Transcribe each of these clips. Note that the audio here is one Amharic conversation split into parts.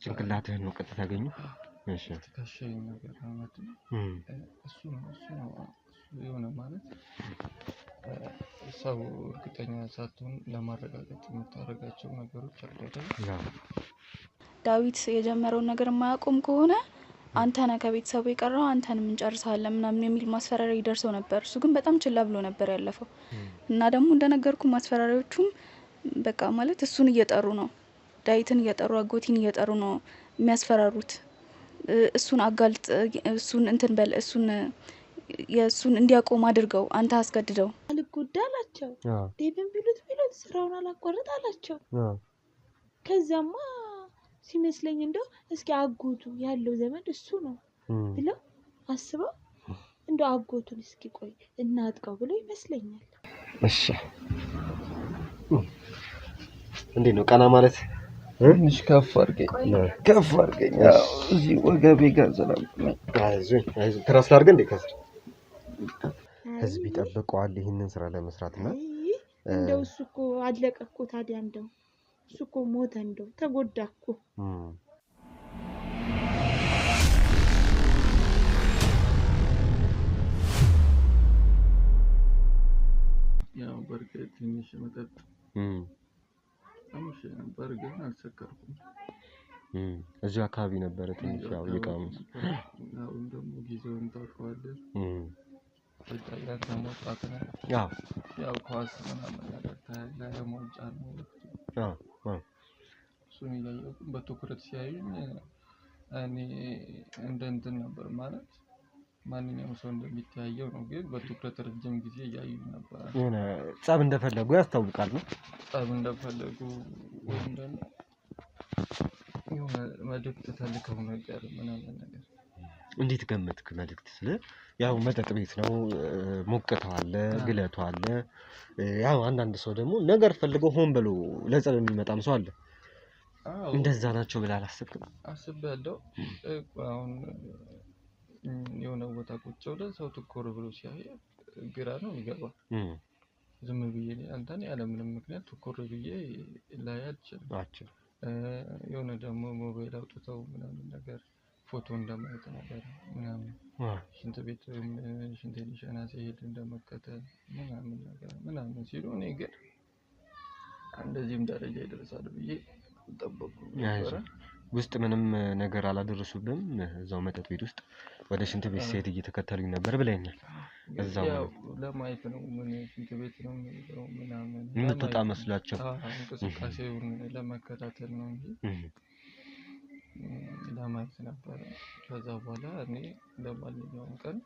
ጭንቅላትህን ነው ቀጥታ ያገኙ? እሺ ትከሻዬ ነገር አመት እሱ ነው የሆነ ማለት ሰው እርግጠኛ ሳትሆን ለማረጋገጥ የምታደርጋቸው ነገሮች አሉ አይደል? ዳዊት የጀመረውን ነገር የማያቆም ከሆነ አንተ ነህ ከቤተሰቡ የቀረው አንተንም እንጨርሳለን ምናምን የሚል ማስፈራሪያ ይደርሰው ነበር። እሱ ግን በጣም ችላ ብሎ ነበር ያለፈው። እና ደግሞ እንደነገርኩ ማስፈራሪያዎቹም በቃ ማለት እሱን እየጠሩ ነው፣ ዳዊትን እየጠሩ አጎቲን እየጠሩ ነው የሚያስፈራሩት። እሱን አጋልጥ፣ እሱን እንትን በል፣ የእሱን እንዲያቆም አድርገው፣ አንተ አስገድደው። አልጎዳ አላቸው። ዴቭን ቢሉት ስራውን አላቋርጥ አላቸው። ከዛማ ሲመስለኝ እንደው እስኪ አጎቱ ያለው ዘመድ እሱ ነው ብለው አስበው እንደው አጎቱን እስኪ ቆይ እናጥቀው ብሎ ይመስለኛል። እሺ እንዴት ነው ቀና ማለት? ትንሽ ከፍ አድርገኝ። እዚህ ወገቤ ጋር ሰላም አይዞኝ ትራስ ላድርግ እንዴ? ከስር ህዝብ ይጠብቀዋል ይህንን ስራ ለመስራትና እንደው እሱ እኮ አለቀ እኮ ታዲያ እንደው እሱ እኮ ሞተ እንደው ተጎዳ እኮ። ያው በርገር ትንሽ መጠጥ አምሽ ነበር ግን አልሰከርኩም። እዚህ አካባቢ ነበረ ትንሽ ያው የቃሙስ ያው ደግሞ ጊዜውን ታውቀዋለህ። በቃ ተሞጣጣ ነው። ያው ኳስ ምናምን ነገር ታያለህ ለሞጫ ነው። እሱን እያየሁ በትኩረት ሲያዩኝ እኔ እንትን ነበር ማለት ማንኛውም ሰው እንደሚታየው ነው፣ ግን በትኩረት ረጅም ጊዜ እያዩኝ ነበር። የሆነ ጸብ እንደፈለጉ ያስታውቃል ነው። ጸብ እንደፈለጉ ወይም ደግሞ የሆነ መልዕክት ተልከው ነገር ምናምን ነገር። እንዴት ገመትክ? መልዕክት ስለ ያው መጠጥ ቤት ነው፣ ሞቅታው አለ፣ ግለቱ አለ። ያው አንዳንድ ሰው ደግሞ ነገር ፈልገው ሆን ብሎ ለጸብ የሚመጣም ሰው አለ። እንደዛ ናቸው ብለህ አላሰብክም? አስቤያለሁ። አሁን የሆነ ቦታ ቁጭ ብለህ ሰው ትኩር ብሎ ሲያይ ግራ ነው የሚገባው። ዝም ብዬ አንተን ያለ ምንም ምክንያት ትኩር ብዬ ላይ አልችልም። የሆነ ደግሞ ሞባይል አውጥተው ምናምን ነገር ፎቶ እንደማየት ነገር ምናምን ሽንት ቤት ሽንቴን ሊሸና ሲሄድ እንደመከተል ምናምን ነገር ምናምን ሲሉ እኔ ግን እንደዚህም ደረጃ ይደርሳል ብዬ ጠበቁ ነበር። ውስጥ ምንም ነገር አላደረሱብም። እዛው መጠጥ ቤት ውስጥ ወደ ሽንት ቤት ሲሄድ እየተከተሉኝ ነበር ብለኛል። እዛው ለማየት ነው ምን ሽንት ቤት ነው ምናምን የምትወጣ መስሏቸው እንቅስቃሴውን ለመከታተል ነው እንጂ ለማየት ነበር። ከዛ በኋላ እኔ ለማንኛውም ቀን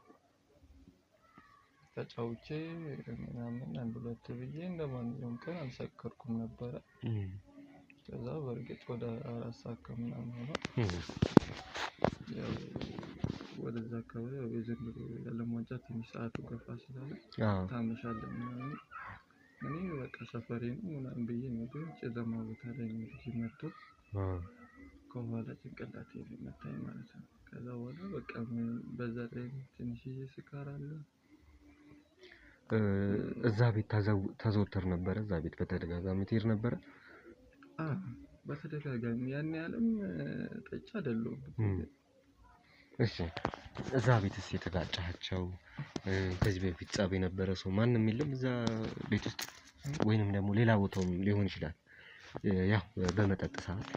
ተጫውቼ ምናምን አንድ ሁለት ብዬ እንደማንኛውም ቀን አልሰከርኩም ነበረ። ከዛ በርግጥ ወደ 4 ሰዓት ከምናምን ሆነ ወደዛ አካባቢ የዘንድሮ ያለማንጫ ትንሽ ሰዓቱ ገፋ ስላለ ታመሻለህ ምናምን እኔ በቃ ሰፈሬ ነው ምናምን ብዬ ነው ግን ጨለማ ቦታ ላይ ነው ሲመጡ ከኋላ ጭንቅላቴ ላይ መታኝ ማለት ነው። ከዛ በኋላ በቃ በዛ ላይ ትንሽዬ ስካር አለ። እዛ ቤት ተዘውተር ነበር? እዛ ቤት በተደጋጋሚ ትሄድ ነበር? በተደጋጋሚ ያን ያህልም ጠጭ አይደለሁም። እሺ እዛ ቤትስ የተጋጫቸው ከዚህ በፊት ጸብ የነበረ ሰው ማንም የለም እዛ ቤት ውስጥ? ወይንም ደግሞ ሌላ ቦታውም ሊሆን ይችላል። ያው በመጠጥ ሰዓት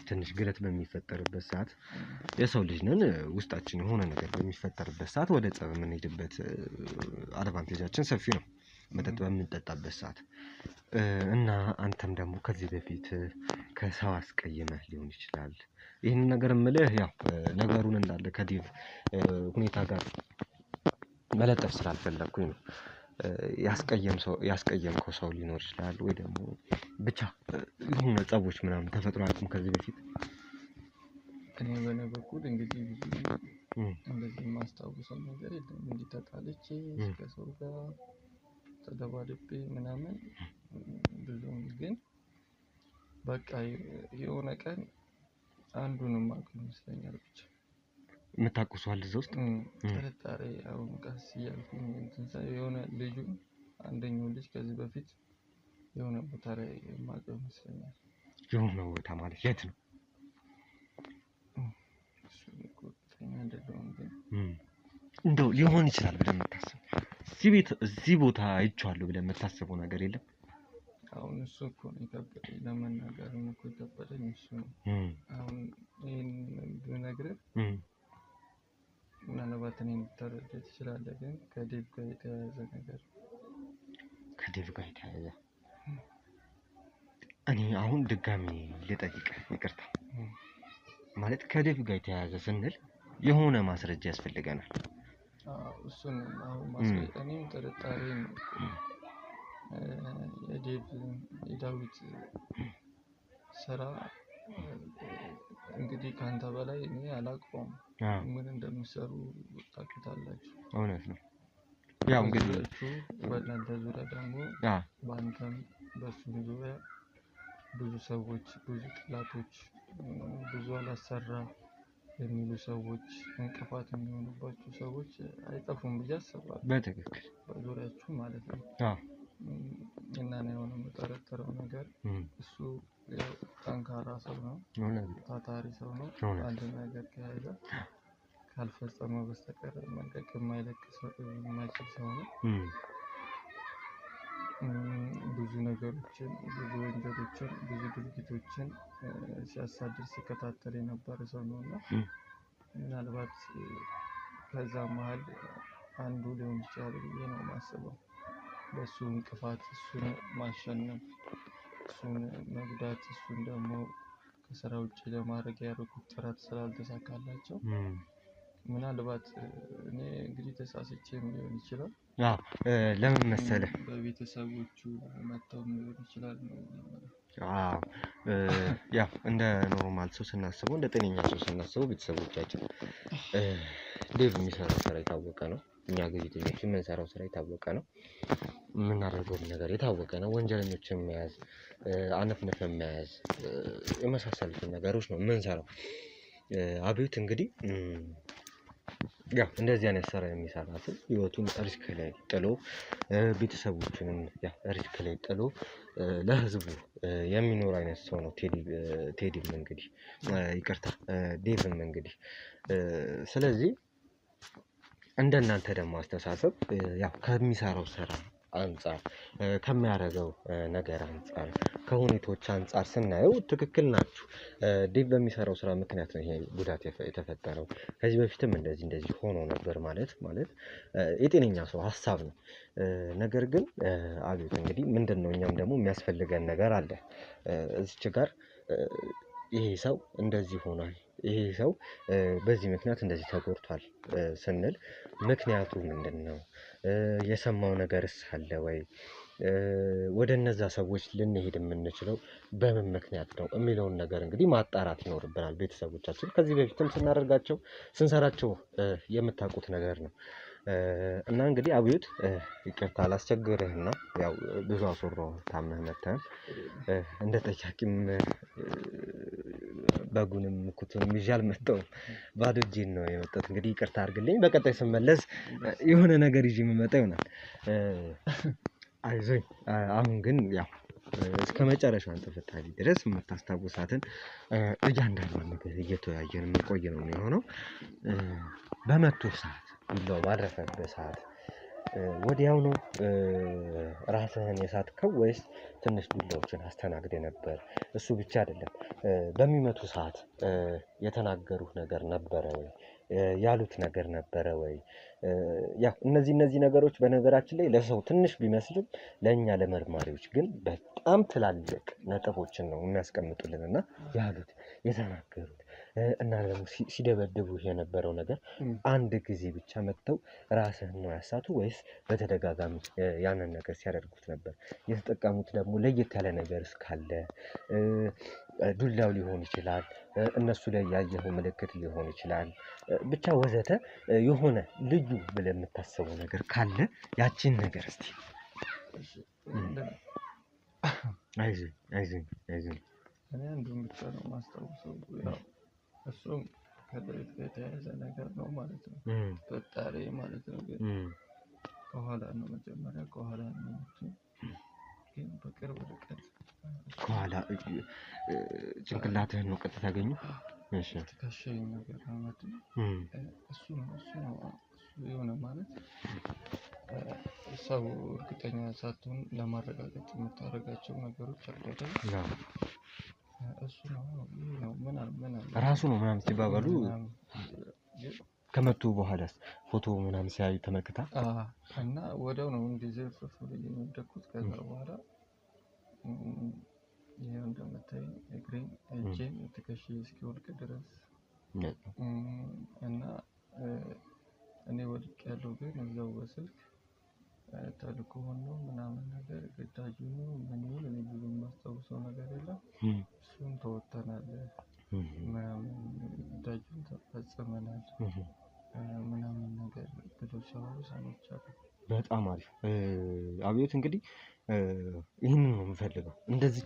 ትንሽ ግለት በሚፈጠርበት ሰዓት የሰው ልጅ ነን፣ ውስጣችን የሆነ ነገር በሚፈጠርበት ሰዓት ወደ ጸብ የምንሄድበት አድቫንቴጃችን ሰፊ ነው መጠጥ በምንጠጣበት ሰዓት። እና አንተም ደግሞ ከዚህ በፊት ከሰው አስቀይመህ ሊሆን ይችላል። ይሄንን ነገር የምልህ ያው ነገሩን እንዳለ ከዴቭ ሁኔታ ጋር መለጠፍ ስላልፈለኩኝ ነው። ያስቀየምከው ሰው ሊኖር ይችላል ወይ ደግሞ ብቻ የሆነ ጸቦች ምናምን ተፈጥሮ አያውቁም ከዚህ በፊት? እኔ በእኔ በኩል እንግዲህ እንደዚህ የማስታውሰው ነገር የለም። እንዲህ ተጣልቼ ከሰው ጋር ተደባድቤ ምናምን ብዙም፣ ግን በቃ የሆነ ቀን አንዱንም አውቀው ይመስለኛል ብቻ የምታውቀው ሰው አለ እዛ ውስጥ? ጥርጣሬ አሁን ቀስ እያልኩኝ እንትን ሳይ የሆነ ልጁን አንደኛው ልጅ ከዚህ በፊት የሆነ ቦታ ላይ የማውቀው ይመስለኛል። የሆነ ቦታ ማለት የት ነው? እንደው ሊሆን ይችላል ብለህ የምታስበው እዚህ ቦታ አይቼዋለሁ ብለህ የምታስበው ነገር የለም? አሁን እሱ እኮ ነው የከበደኝ፣ ለመናገር እኮ የከበደኝ እሱ ነው። አሁን ይህን ብነግርህ ምናልባት እኔን ልትረዳ ትችላለህ፣ ግን ከዴቭ ጋር የተያያዘ ነገር። ከዴቭ ጋር የተያያዘ እኔ አሁን ድጋሚ ልጠይቅህ፣ ይቅርታ ማለት ከዴቭ ጋር የተያያዘ ስንል የሆነ ማስረጃ ያስፈልገናል። እሱን አሁን ማስረጃ እኔም ጥርጣሬ ነው የዳዊት ስራ እንግዲህ ከአንተ በላይ እኔ አላውቀውም። ምን እንደሚሰሩ ታውቁታላችሁ። እውነት ነው። ያው እንግዲህ በእናንተ ዙሪያ ደግሞ በአንተም በሱም ዙሪያ ብዙ ሰዎች፣ ብዙ ጥላቶች፣ ብዙ አላሰራ የሚሉ ሰዎች፣ እንቅፋት የሚሆኑባችሁ ሰዎች አይጠፉም ብዬ አስባለሁ። በትክክል በዙሪያችሁ ማለት ነው። እና እኔ የሆነ የምጠረጥረው ነገር እሱ ጠንካራ ሰው ነው፣ ታታሪ ሰው ነው። አንድ ነገር ከያዘ ካልፈጸመ በስተቀር መልቀቅ የማይችል ሰው ነው። ብዙ ነገሮችን፣ ብዙ ወንጀሎችን፣ ብዙ ድርጊቶችን ሲያሳድር ሲከታተል የነበረ ሰው ነው እና ምናልባት ከዛ መሀል አንዱ ሊሆን ይችላል ብዬ ነው የማስበው። በሱ እንቅፋት እሱን ማሸነፍ፣ እሱን መጉዳት፣ እሱን ደግሞ ከስራ ውጭ ለማድረግ ያደረጉት ጥረት ስላልተሳካላቸው ምናልባት እኔ እንግዲህ ተሳስቼም ሊሆን ይችላል። ለምን መሰለህ በቤተሰቦቹ መጥተው ሊሆን ይችላል። ያው እንደ ኖርማል ሰው ስናስበው፣ እንደ ጤነኛ ሰው ስናስበው ቤተሰቦቻችን ዴቭ የሚሰራው ስራ የታወቀ ነው። እኛ ጋዜጠኞች የምንሰራው ስራ የታወቀ ነው። የምናደርገውም ነገር የታወቀ ነው። ወንጀለኞችን መያዝ፣ አነፍንፈን መያዝ የመሳሰሉትን ነገሮች ነው የምንሰራው። አብዮት እንግዲህ ያው እንደዚህ አይነት ስራ የሚሰራ ሰው ህይወቱን ሪስክ ላይ ጥሎ ቤተሰቦቹንም ሪስክ ላይ ጥሎ ለህዝቡ የሚኖር አይነት ሰው ነው ቴዲም እንግዲህ ይቅርታ ዴቭም እንግዲህ። ስለዚህ እንደናንተ ደግሞ አስተሳሰብ ያው ከሚሰራው ስራ አንፃር፣ ከሚያደርገው ነገር አንፃር፣ ከሁኔታዎች አንፃር ስናየው ትክክል ናችሁ። ዴቭ በሚሰራው ስራ ምክንያት ነው ይሄ ጉዳት የተፈጠረው። ከዚህ በፊትም እንደዚህ ሆኖ ነበር ማለት የጤነኛ ሰው ሀሳብ ነው። ነገር ግን አብዮት እንግዲህ ምንድነው እኛም ደግሞ የሚያስፈልገን ነገር አለ። እዚች ጋር ይሄ ሰው እንደዚህ ሆኗል፣ ይሄ ሰው በዚህ ምክንያት እንደዚህ ተጎድቷል ስንል ምክንያቱ ምንድነው? የሰማው ነገርስ አለ ወይ? ወደ እነዛ ሰዎች ልንሄድ የምንችለው በምን ምክንያት ነው የሚለውን ነገር እንግዲህ ማጣራት ይኖርብናል። ቤተሰቦቻችን ከዚህ በፊትም ስንሰራቸው የምታውቁት ነገር ነው። እና እንግዲህ አብዮት ይቅርታ ላስቸግርህና ያው ብዙ አስወራሁ ታመህ መተህ እንደ ጠያቂም በጉንም ኩቱንም ይዤ አልመጣሁም፣ ባዶ እጄን ነው የመጣሁት። እንግዲህ ይቅርታ አድርግልኝ። በቀጣይ ስመለስ የሆነ ነገር ይዤ የምመጣ ይሆናል። አይዞኝ። አሁን ግን ያው እስከ መጨረሻው አንጥፍታለሁ ድረስ የምታስታውሳትን እያንዳንዷን ነገር እየተወያየን የምንቆይ ነው የሚሆነው። በመቶ ሰዓት ቢላው ባረፈበት ሰዓት ወዲያው ነው ራስህን የሳትከው ወይስ ትንሽ ዱላዎችን አስተናግደህ ነበር? እሱ ብቻ አይደለም፣ በሚመቱ ሰዓት የተናገሩት ነገር ነበረ ወይ? ያሉት ነገር ነበረ ወይ? ያው እነዚህ ነገሮች በነገራችን ላይ ለሰው ትንሽ ቢመስልም ለእኛ ለመርማሪዎች ግን በጣም ትላልቅ ነጥቦችን ነው የሚያስቀምጡልን። እና ያሉት የተናገሩት እና ደግሞ ሲደበድቡ የነበረው ነገር አንድ ጊዜ ብቻ መጥተው ራስህን ነው ያሳቱ ወይስ በተደጋጋሚ ያንን ነገር ሲያደርጉት ነበር? የተጠቀሙት ደግሞ ለየት ያለ ነገር እስካለ ዱላው ሊሆን ይችላል፣ እነሱ ላይ ያየኸው ምልክት ሊሆን ይችላል፣ ብቻ ወዘተ የሆነ ልዩ ብለህ የምታስበው ነገር ካለ ያቺን ነገር እስቲ። አይዞኝ። እኔ አንዱን ብቻ ነው የማስታውሰው። ያው እሱም ከዳዊት ጋር የተያያዘ ነገር ነው ማለት ነው፣ ጥርጣሬ ማለት ነው። ግን ከኋላ ነው መጀመሪያ ከኋላ ነው፣ ግን በቅርብ ርቀት ከኋላ ጭንቅላትህን ነው ቀጥታ ያገኙ። እሺ ትከሻዬ ነገር አመት እሱ ነው የሆነ ማለት ሰው እርግጠኛ ሳትሆን ለማረጋገጥ የምታደርጋቸው ነገሮች አሉ አይደል? እሱ ነው ይሄ ነው ምን ራሱ ነው ምናምን ሲባባሉ ከመጡ በኋላስ ፎቶ ምናምን ሲያዩ ተመልክታ እና ወዲያው ነው እንደዚህ ፍርፍ ብዬ የወደኩት። ከዛ በኋላ ይሄው እንደምታየኝ እግሬን እጄን ትከሻዬ እስኪወድቅ ድረስ እና እኔ ወድቄያለሁ። ግን እዛው በስልክ ተልእኮ ነው ምናምን ነገር ግዳጁ ነው ምንም እኔ ብዙ የማስታውሰው ነገር የለም። እሱን ተወጥተናል ምናምን ግዳጁን ተፈጽመናል ምናምን ነገር ብለው ሲያወሩ ሰምቻለሁ። በጣም አሪፍ አብዮት። እንግዲህ ይህንን ነው የምፈልገው።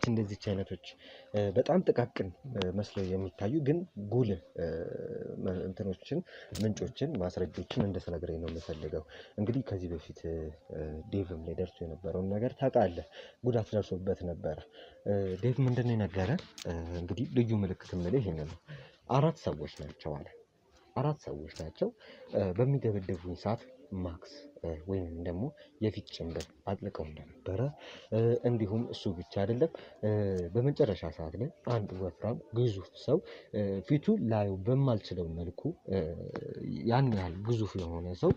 እንደዚች አይነቶች በጣም ጥቃቅን መስለው የሚታዩ ግን ጉልህ እንትኖችን ምንጮችን ማስረጃዎችን እንድትነግረኝ ነው የምፈልገው። እንግዲህ ከዚህ በፊት ዴቭም ላይ ደርሶ የነበረውን ነገር ታውቃለህ። ጉዳት ደርሶበት ነበረ። ዴቭ ምንድን ነው የነገረን? እንግዲህ ልዩ ምልክት የምልህ ይሄንን ነው። 4 ሰዎች ናቸው አለ። 4 ሰዎች ናቸው በሚደበደቡኝ ሰዓት ማክስ ወይም ደግሞ የፊት ጭንብል አጥልቀው እንደነበረ፣ እንዲሁም እሱ ብቻ አይደለም በመጨረሻ ሰዓት ላይ አንድ ወፍራም ግዙፍ ሰው ፊቱ ላዩ በማልችለው መልኩ ያን ያህል ግዙፍ የሆነ ሰው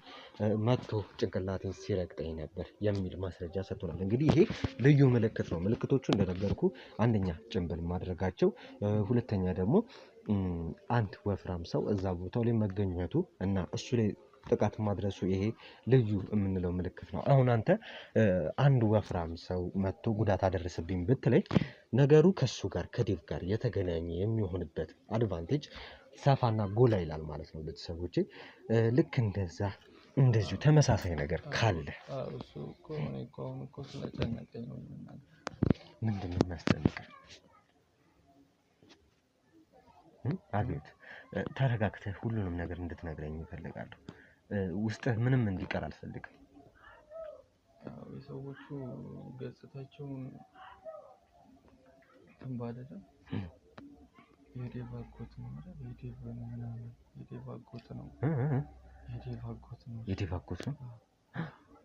መጥቶ ጭንቅላቴን ሲረግጠኝ ነበር የሚል ማስረጃ ሰጥቶናል። እንግዲህ ይሄ ልዩ ምልክት ነው። ምልክቶቹ እንደነገርኩ አንደኛ ጭንብል ማድረጋቸው፣ ሁለተኛ ደግሞ አንድ ወፍራም ሰው እዛ ቦታው ላይ መገኘቱ እና እሱ ላይ ጥቃት ማድረሱ ይሄ ልዩ የምንለው ምልክት ነው። አሁን አንተ አንድ ወፍራም ሰው መጥቶ ጉዳት አደረሰብኝ ብትለኝ ነገሩ ከሱ ጋር ከዴቭ ጋር የተገናኘ የሚሆንበት አድቫንቴጅ ሰፋና ጎላ ይላል ማለት ነው። ቤተሰቦቼ ልክ እንደዚሁ ተመሳሳይ ነገር ካለ እሱ እኮ እኔ እኮ አሁን እኮ ስለጨነቀኝ ነው። ምንድን ነው የሚያስጨንቀኝ? አቤት ተረጋግተህ ሁሉንም ነገር እንድትነግረኝ እፈልጋለሁ። ውስጥህ ምንም እንዲቀር አልፈልግም። የሰዎቹ ገጽታቸውን ባደረ የዴቭ አጎት ነው ማለት የዴቭ ምናምን የዴቭ አጎት ነው የዴቭ አጎት ነው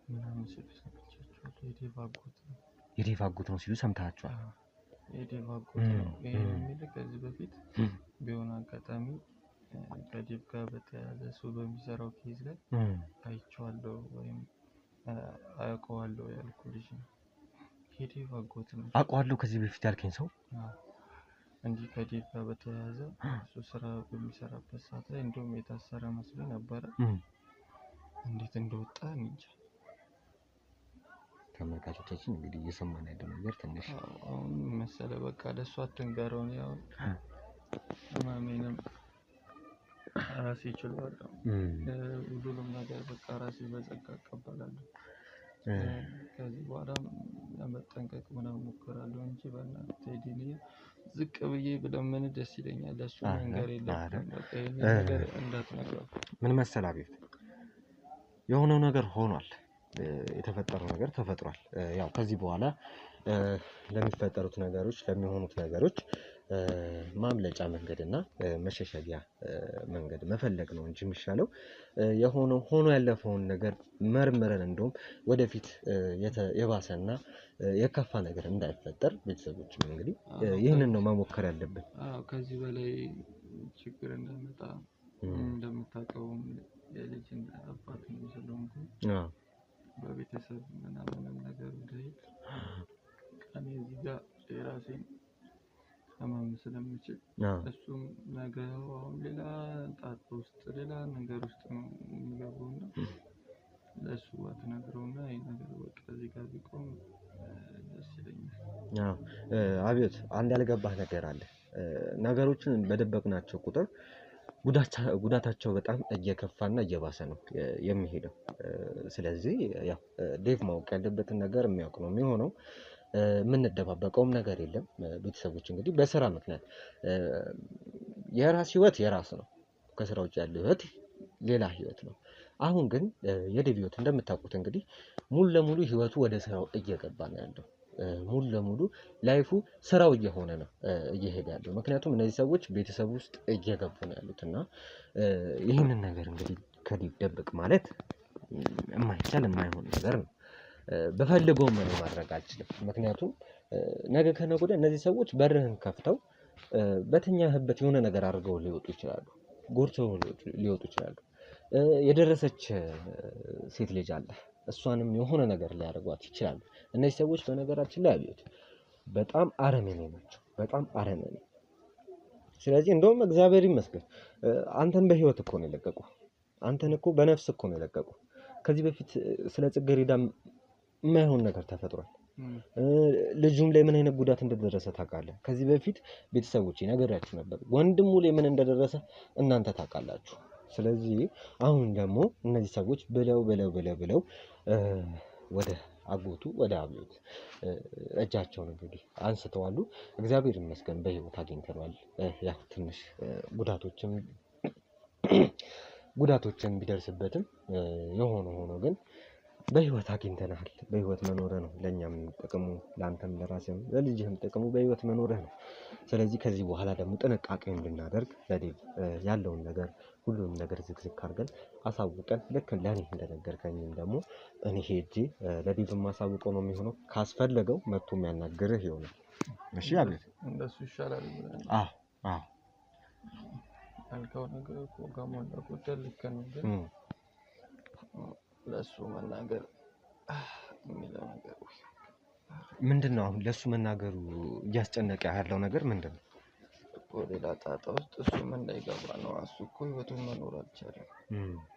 ምናምን ሲሉ ሰምቻቸዋለሁ። የዴቭ አጎት ነው ሲሉ ሰምታችኋል? የዴቭ አጎት ነው ይሄን የሚልህ ከዚህ በፊት ቢሆን አጋጣሚ ከዴቭ ጋር በተያያዘ እሱ በሚሰራው ኬዝ ላይ አይቼዋለሁ ወይም አውቀዋለሁ ያልኩህ ልጅ ነው። የዴቭ አጎት ነው። አውቀዋለሁ ከዚህ በፊት ያልከኝ ሰው እንዲህ ከዴቭ ጋር በተያያዘ እሱ ስራ በሚሰራበት ሰዓት ላይ እንደውም የታሰረ መስሎኝ ነበረ። እንዴት እንደወጣ እንጃ። ተመልካቾቻችን እንግዲህ እየሰማን ያለው ነገር ትንሽ አሁን መሰለህ በቃ ለእሱ አትንገረው። እኔ አሁን ህመሜንም ራሴ እችለዋለሁ። ሁሉንም ነገር በቃ ራሴ በጸጋ እቀበላለሁ። ከዚህ በኋላም ለመጠንቀቅ ምናምን እሞክራለሁ እንጂ በእናትህ ቴዲ ዝቅ ብዬ ብለምን ደስ ይለኛል። ለእሱ መንገር የለብንም። በቃ ይሄን ነገር እንዳትነግረው። ምን መሰለህ አቤት፣ የሆነው ነገር ሆኗል። የተፈጠረው ነገር ተፈጥሯል። ያው ከዚህ በኋላ ለሚፈጠሩት ነገሮች ለሚሆኑት ነገሮች ማምለጫ መንገድ እና መሸሸጊያ መንገድ መፈለግ ነው እንጂ የሚሻለው የሆነው ሆኖ ያለፈውን ነገር መርምረን እንደውም ወደፊት የባሰና የከፋ ነገር እንዳይፈጠር ቤተሰቦችም እንግዲህ ይህንን ነው መሞከር ያለብን። ከዚህ በላይ ችግር እንዳይመጣ እንደምታውቀውም የልጅ አባት ነው ስለሆንኩ በቤተሰብ ምናምንም ነገር ወደፊት እኔ እዚህ ጋር የራሴን ህመም ስለምችል እሱም ነገር አሁን ሌላ ጣጣ ውስጥ ሌላ ነገር ውስጥ ነው የሚገባውና ለእሱ አትነግረውና ይሄ ነገር በቃ እዚህ ጋር ቢቆም ደስ ይለኛል። አቤት አንድ ያልገባህ ነገር አለ። ነገሮችን በደበቅናቸው ቁጥር ጉዳታቸው በጣም እየከፋና እየባሰ ነው የሚሄደው። ስለዚህ ያው ዴቭ ማወቅ ያለበትን ነገር የሚያውቅ ነው የሚሆነው። የምንደባበቀውም ነገር የለም። ቤተሰቦች እንግዲህ በስራ ምክንያት የራስ ህይወት የራስ ነው። ከስራ ውጭ ያለው ህይወት ሌላ ህይወት ነው። አሁን ግን የዴቭ ህይወት እንደምታውቁት እንግዲህ ሙሉ ለሙሉ ህይወቱ ወደ ስራው እየገባ ነው ያለው። ሙሉ ለሙሉ ላይፉ ስራው እየሆነ ነው እየሄደ ያለው። ምክንያቱም እነዚህ ሰዎች ቤተሰብ ውስጥ እየገቡ ነው ያሉት እና ይህንን ነገር እንግዲህ ከዲብ ደብቅ ማለት የማይቻል የማይሆን ነገር ነው። በፈልገው ምን ማድረግ አልችልም። ምክንያቱም ነገ ከነገ ወዲያ እነዚህ ሰዎች በርህን ከፍተው በተኛህበት የሆነ ነገር አድርገው ሊወጡ ይችላሉ፣ ጎርተው ሊወጡ ይችላሉ። የደረሰች ሴት ልጅ አለ፣ እሷንም የሆነ ነገር ሊያደርጓት ይችላሉ። እነዚህ ሰዎች በነገራችን ላይ አብዮት በጣም አረመኔ ናቸው፣ በጣም አረመኔ። ስለዚህ እንደውም እግዚአብሔር ይመስገን አንተን በህይወት እኮ ነው የለቀቁ፣ አንተን እኮ በነፍስ እኮ ነው የለቀቁ። ከዚህ በፊት ስለ ጽጌረዳ የማይሆን ነገር ተፈጥሯል። ልጁም ላይ ምን አይነት ጉዳት እንደደረሰ ታውቃለህ። ከዚህ በፊት ቤተሰቦቼ ነገራችሁ ነበር፣ ወንድሙ ላይ ምን እንደደረሰ እናንተ ታውቃላችሁ። ስለዚህ አሁን ደግሞ እነዚህ ሰዎች ብለው ወደ አጎቱ ወደ አብዮት እጃቸውን እንግዲህ አንስተዋሉ። እግዚአብሔር ይመስገን በህይወት አግኝተናል። ያው ትንሽ ጉዳቶችን ቢደርስበትም የሆነ ሆኖ ግን በህይወት አግኝተናል። በህይወት መኖርህ ነው ለኛም ጥቅሙ፣ ላንተም ለራስህም ለልጅህም ጥቅሙ በህይወት መኖርህ ነው። ስለዚህ ከዚህ በኋላ ደግሞ ጥንቃቄ እንድናደርግ ለዴቭ ያለውን ነገር ሁሉንም ነገር ዝግዝግ አድርገን አሳውቀን ልክ ለኔ እንደነገርከኝም ደግሞ እኔ ሄጄ ለዴቭ ማሳውቀው ነው የሚሆነው። ካስፈለገው መጥቶ የሚያናግርህ ይሆናል። እሺ አቤት፣ እንደሱ ይሻላል። አዎ አልከው ነገር እኮ ጋሞን አቆደል ከነ ግን ለሱ መናገር የሚለው ነገር ምንድነው? አሁን ለሱ መናገሩ እያስጨነቀ ያለው ነገር ምንድነው? ሌላ ጣጣ ውስጥ እሱም እንዳይገባ ነው። እሱ እኮ ህይወቱን መኖር አልቻለም።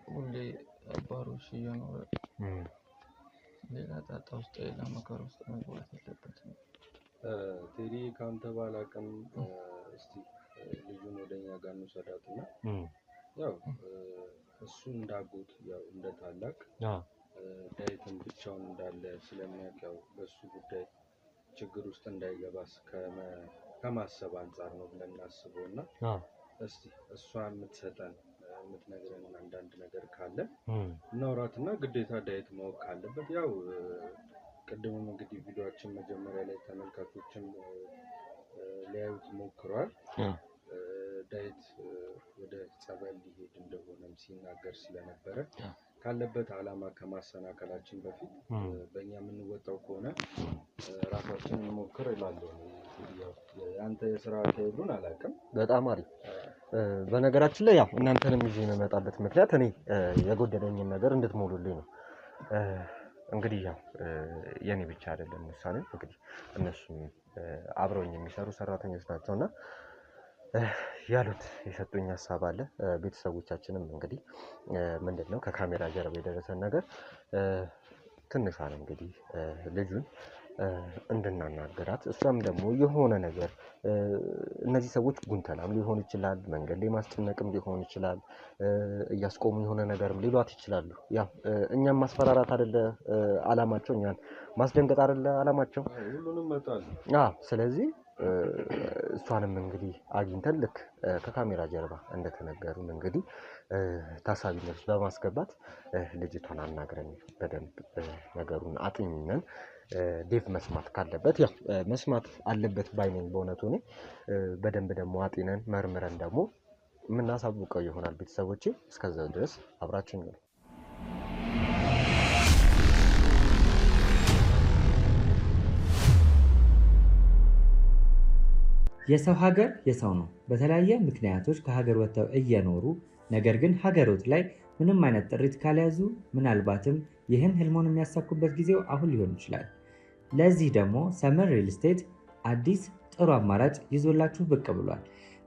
ሁሌ አባሮሽ እየኖረ ሌላ ጣጣ ውስጥ ሌላ መከራ ውስጥ መግባት የለበትም። ቴዲ ካንተ ባላቅም እስቲ ልጁን ወደኛ ጋር እንውሰዳትና ያው እሱ እንዳጎት ያው እንደ ታላቅ ዳዊትን ብቻውን እንዳለ ስለሚያውቅ ያው በሱ ጉዳይ ችግር ውስጥ እንዳይገባስ ከማሰብ አንጻር ነው ብለን እናስበውና እስቲ እሷ የምትሰጠን የምትነግረን አንዳንድ ነገር ካለ እናውራትና ግዴታ ዳዊት ማወቅ ካለበት ያው ቅድምም እንግዲህ ቪዲዮአችን መጀመሪያ ላይ ተመልካቾችም ሊያዩት ሞክረዋል። ዳዊት ወደ ጸበል ሊሄድ እንደሆነም ሲናገር ስለነበረ ካለበት ዓላማ ከማሰናከላችን በፊት በእኛ የምንወጣው ከሆነ ራሳችንን እንሞክር እላለሁ። አንተ የስራ አካሄዱን አላውቅም። በጣም አሪፍ። በነገራችን ላይ ያው እናንተንም ይዤ የምመጣበት ምክንያት እኔ የጎደለኝን ነገር እንድትሞሉልኝ ነው። እንግዲህ ያው የኔ ብቻ አይደለም ውሳኔ፣ እንግዲህ እነሱም አብረውኝ የሚሰሩ ሰራተኞች ናቸውና ያሉት የሰጡኝ ሀሳብ አለ። ቤተሰቦቻችንም እንግዲህ ምንድነው ከካሜራ ጀርባ የደረሰን ነገር ትንሿን እንግዲህ ልጁን እንድናናገራት፣ እሷም ደግሞ የሆነ ነገር እነዚህ ሰዎች ጉንተላም ሊሆን ይችላል፣ መንገድ ላይ ማስጨነቅም ሊሆን ይችላል፣ እያስቆሙ የሆነ ነገርም ሊሏት ይችላሉ። ያው እኛም ማስፈራራት አይደለ አላማቸው፣ እኛን ማስደንገጥ አይደለ አላማቸው። ሁሉንም መጣል። ስለዚህ እሷንም እንግዲህ አግኝተን ልክ ከካሜራ ጀርባ እንደተነገሩን እንግዲህ ታሳቢነት በማስገባት ልጅቷን አናግረን በደንብ ነገሩን አጥኝነን ዴቭ መስማት ካለበት ያው መስማት አለበት ባይነኝ። በእውነቱ እኔ በደንብ ደግሞ አጥነን መርምረን ደግሞ የምናሳውቀው ይሆናል። ቤተሰቦቼ እስከዛው ድረስ አብራችሁኝ ነው። የሰው ሀገር የሰው ነው። በተለያየ ምክንያቶች ከሀገር ወጥተው እየኖሩ ነገር ግን ሀገሮት ላይ ምንም አይነት ጥሪት ካልያዙ ምናልባትም ይህን ህልሞን የሚያሳኩበት ጊዜው አሁን ሊሆን ይችላል። ለዚህ ደግሞ ሰመር ሪል ስቴት አዲስ ጥሩ አማራጭ ይዞላችሁ ብቅ ብሏል።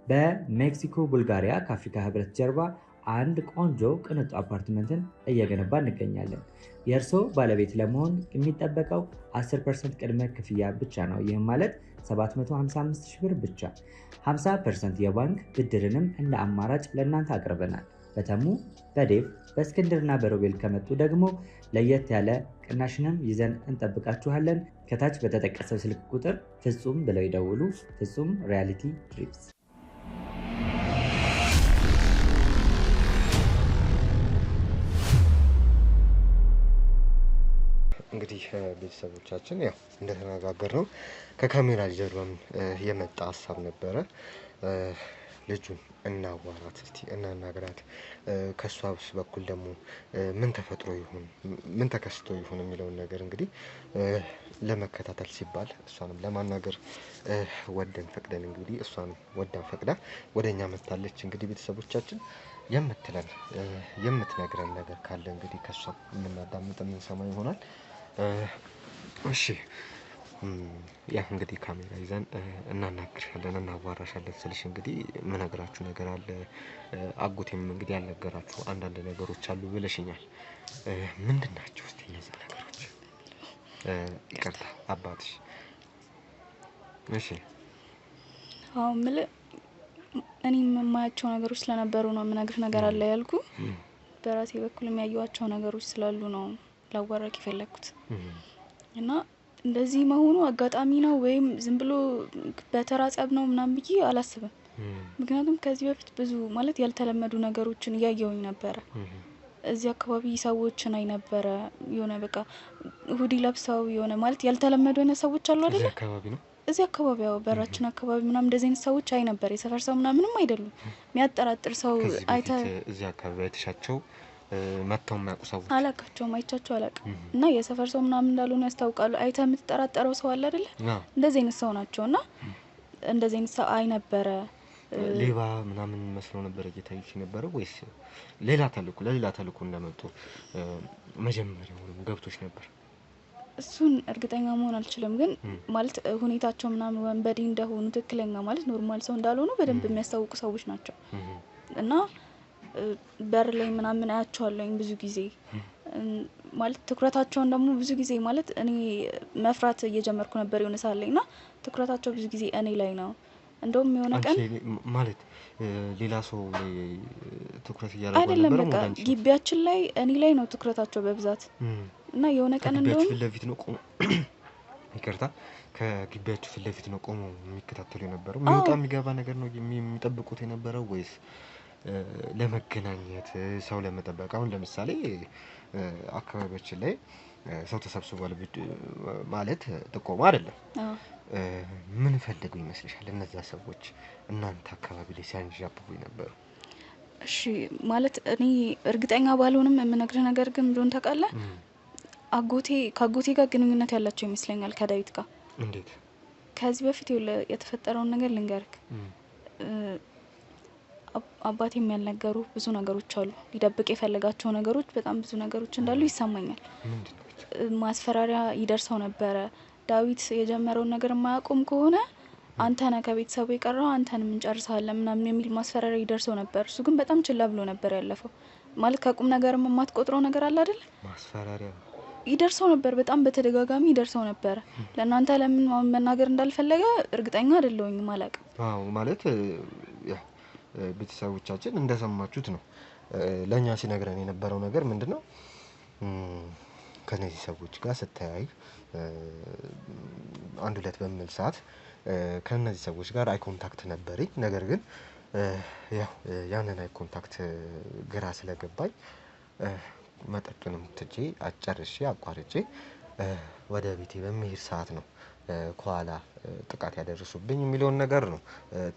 በሜክሲኮ ቡልጋሪያ ከአፍሪካ ህብረት ጀርባ አንድ ቆንጆ ቅንጡ አፓርትመንትን እየገነባ እንገኛለን። የእርሶ ባለቤት ለመሆን የሚጠበቀው 10% ቅድመ ክፍያ ብቻ ነው። ይህም ማለት 755,000 ብር ብቻ። 50% የባንክ ብድርንም እንደ አማራጭ ለእናንተ አቅርበናል። በተሙ በዴቭ በእስክንድርና በሮቤል ከመጡ ደግሞ ለየት ያለ ቅናሽንም ይዘን እንጠብቃችኋለን። ከታች በተጠቀሰው ስልክ ቁጥር ፍጹም ብለው ይደውሉ። ፍጹም ሪያሊቲ ትሪፕስ። እንግዲህ ቤተሰቦቻችን ያው እንደተነጋገርነው ከካሜራ ጀርባም የመጣ ሀሳብ ነበረ። ልጁን እናዋራት እስቲ እናናግራት። ከሷ በኩል ደግሞ ምን ተፈጥሮ ይሁን ምን ተከስቶ ይሁን የሚለውን ነገር እንግዲህ ለመከታተል ሲባል እሷንም ለማናገር ወደን ፈቅደን እንግዲህ እሷንም ወዳን ፈቅዳ ወደኛ መጥታለች። እንግዲህ ቤተሰቦቻችን የምትለን የምትነግረን ነገር ካለ እንግዲህ ከሷ የምናዳምጥ የምንሰማ ይሆናል። እሺ ያ እንግዲህ ካሜራ ይዘን እናናግርሻለን እናዋራሻለን ስልሽ እንግዲህ ምነግራችሁ ነገር አለ። አጎቴም እንግዲህ ያልነገራችሁ አንዳንድ ነገሮች አሉ ብለሽኛል። ምንድን ናቸው እስቲ እነዚህ ነገሮች? ይቅርታ አባትሽ። እሺ አሁን እኔ የማያቸው ነገሮች ስለነበሩ ነው የምነግርህ ነገር አለ ያልኩ። በራሴ በኩል የሚያዩዋቸው ነገሮች ስላሉ ነው ላዋራክ የፈለኩት። እና እንደዚህ መሆኑ አጋጣሚ ነው ወይም ዝም ብሎ በተራ ጸብ ነው ምናምን ብዬ አላስብም። ምክንያቱም ከዚህ በፊት ብዙ ማለት ያልተለመዱ ነገሮችን እያየሁኝ ነበረ። እዚህ አካባቢ ሰዎችን አይ ነበረ የሆነ በቃ ሁዲ ለብሰው የሆነ ማለት ያልተለመዱ አይነት ሰዎች አሉ አይደል? እዚህ አካባቢ ነው እዚህ አካባቢ ያው በራችን አካባቢ ምናምን እንደዚህ አይነት ሰዎች አይ ነበር። የሰፈር ሰው ምናምንም አይደሉም። የሚያጠራጥር ሰው አይተ እዚህ አካባቢ አይተሻቸው መተው የሚያውቁ ሰዎች? አላውቃቸውም፣ አይቻቸው አላውቅም። እና የሰፈር ሰው ምናምን እንዳልሆነ ያስታውቃሉ። አይተ የምትጠራጠረው ሰው አለ አይደል? እንደዚህ አይነት ሰው ናቸው። እና እንደዚህ አይነት ሰው አይ ነበረ። ሌባ ምናምን መስሎ ነበር እየታየች ነበረ ወይስ ሌላ ተልእኮ ለሌላ ተልእኮ እንደመጡ መጀመሪያውንም ገብቶች ነበር? እሱን እርግጠኛ መሆን አልችልም። ግን ማለት ሁኔታቸው ምናምን ወንበዴ እንደሆኑ ትክክለኛ ማለት ኖርማል ሰው እንዳልሆኑ በደንብ የሚያስታውቁ ሰዎች ናቸው። እና በር ላይ ምናምን አያቸዋለሁኝ ብዙ ጊዜ ማለት ትኩረታቸውን ደግሞ ብዙ ጊዜ ማለት እኔ መፍራት እየጀመርኩ ነበር የሆነ ሰዓት ላይ እና ትኩረታቸው ብዙ ጊዜ እኔ ላይ ነው። እንደውም የሆነ ቀን ማለት ሌላ ሰው ላይ ትኩረት እያደረጉ አይደለም በቃ ግቢያችን ላይ እኔ ላይ ነው ትኩረታቸው በብዛት። እና የሆነ ቀን እንደውም ፊት ለፊት ነው ቆሞ ይቅርታ ከግቢያችሁ ፊት ለፊት ነው ቆሞ የሚከታተሉ የነበረው? የሚወጣ የሚገባ ነገር ነው የሚጠብቁት የነበረው ወይስ ለመገናኘት ሰው ለመጠበቅ? አሁን ለምሳሌ አካባቢያችን ላይ ሰው ተሰብስቧል ማለት ጥቆማ አይደለም። ምን ፈልገው ይመስልሻል እነዛ ሰዎች እናንተ አካባቢ ላይ ሲያንዣብቡ የነበሩ? እሺ ማለት እኔ እርግጠኛ ባልሆንም የምነግርህ ነገር ግን እንደሆነ ታውቃለህ፣ ከአጎቴ ጋር ግንኙነት ያላቸው ይመስለኛል ከዳዊት ጋር። እንዴት? ከዚህ በፊት የተፈጠረውን ነገር ልንገርክ። አባቴም ያልነገሩ ብዙ ነገሮች አሉ። ሊደብቅ የፈለጋቸው ነገሮች በጣም ብዙ ነገሮች እንዳሉ ይሰማኛል። ማስፈራሪያ ይደርሰው ነበረ። ዳዊት የጀመረውን ነገር የማያቆም ከሆነ አንተ ነህ ከቤተሰቡ የቀረው አንተንም እንጨርሳለን ምናምን የሚል ማስፈራሪያ ይደርሰው ነበር። እሱ ግን በጣም ችላ ብሎ ነበር ያለፈው። ማለት ከቁም ነገርም የማትቆጥረው ነገር አለ አይደል? ማስፈራሪያ ይደርሰው ነበር፣ በጣም በተደጋጋሚ ይደርሰው ነበር። ለእናንተ ለምን መናገር እንዳልፈለገ እርግጠኛ አይደለሁኝም፣ አላውቅም። አዎ ማለት ያ ቤተሰቦቻችን እንደሰማችሁት ነው ለኛ ሲነግረን የነበረው ነገር ምንድነው? ከነዚህ ሰዎች ጋር ስተያይ አንድ ሁለት በሚል ሰዓት ከነዚህ ሰዎች ጋር አይ ኮንታክት ነበረኝ። ነገር ግን ያው ያንን አይ ኮንታክት ግራ ስለገባኝ መጠጡንም ትቼ አጨርሼ አቋርጬ ወደ ቤቴ በሚሄድ ሰዓት ነው ከኋላ ጥቃት ያደረሱብኝ የሚለውን ነገር ነው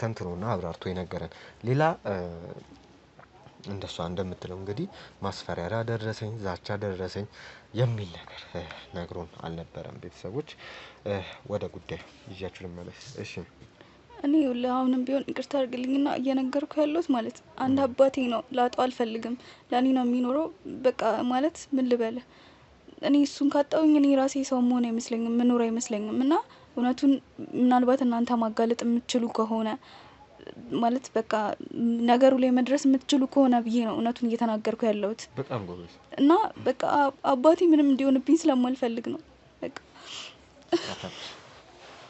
ተንትኖና አብራርቶ የነገረን። ሌላ እንደሷ እንደምትለው እንግዲህ ማስፈራሪያ ደረሰኝ፣ ዛቻ ደረሰኝ የሚል ነገር ነግሮን አልነበረም። ቤተሰቦች ወደ ጉዳዩ ይዣችሁ ልመለስ። እሺ እኔ አሁንም ቢሆን ይቅርታ አድርግልኝና እየነገርኩ ያለሁት ማለት አንድ አባቴ ነው፣ ላጣው አልፈልግም። ለኔ ነው የሚኖረው። በቃ ማለት ምን ልበለ፣ እኔ እሱን ካጣውኝ እኔ ራሴ ሰው መሆን አይመስለኝም፣ መኖር አይመስለኝም። እና እውነቱን ምናልባት እናንተ ማጋለጥ የምትችሉ ከሆነ ማለት በቃ ነገሩ ላይ መድረስ የምትችሉ ከሆነ ብዬ ነው እውነቱን እየተናገርኩ ያለሁት። በጣም ጎበዝ። እና በቃ አባቴ ምንም እንዲሆንብኝ ስለማልፈልግ ነው። በቃ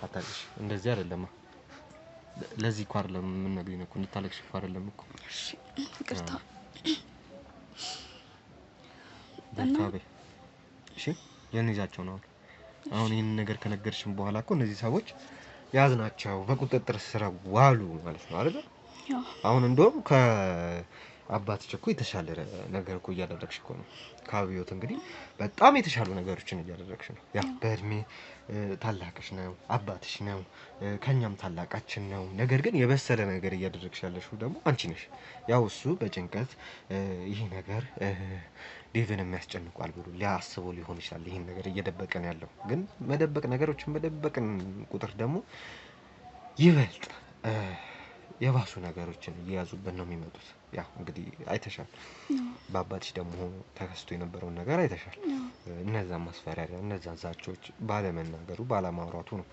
አታልቅሽ፣ እንደዚህ አይደለም። ለዚህ እኮ አይደለም የምንነግርሽ እኮ እንድታለቅሽ እኮ አይደለም እኮ። እሺ ይቅርታ። በርታቤ እሺ የንይዛቸው ነው። አሁን ይሄን ነገር ከነገርሽም በኋላ እኮ እነዚህ ሰዎች ያዝናቸው በቁጥጥር ስር ዋሉ ማለት ነው አይደል? አሁን እንደውም አባትሽ እኮ የተሻለ ነገር እኮ እያደረግሽ እኮ ነው። ከአብዮት እንግዲህ በጣም የተሻሉ ነገሮችን እያደረግሽ ነው። ያው በእድሜ ታላቅሽ ነው፣ አባትሽ ነው፣ ከኛም ታላቃችን ነው። ነገር ግን የበሰለ ነገር እያደረግሽ ያለሽው ደግሞ አንቺ ነሽ። ያው እሱ በጭንቀት ይህ ነገር ዴቭን የሚያስጨንቋል ብሎ ሊያስበው ሊሆን ይችላል ይህን ነገር እየደበቀን ያለው። ግን መደበቅ ነገሮችን በደበቅን ቁጥር ደግሞ ይበልጥ የባሱ ነገሮችን እየያዙበት ነው የሚመጡት። ያው እንግዲህ አይተሻል፣ በአባትሽ ደግሞ ተከስቶ የነበረውን ነገር አይተሻል። እነዛ ማስፈራሪያ፣ እነዛ ዛቾች ባለመናገሩ ባለማውራቱ ነው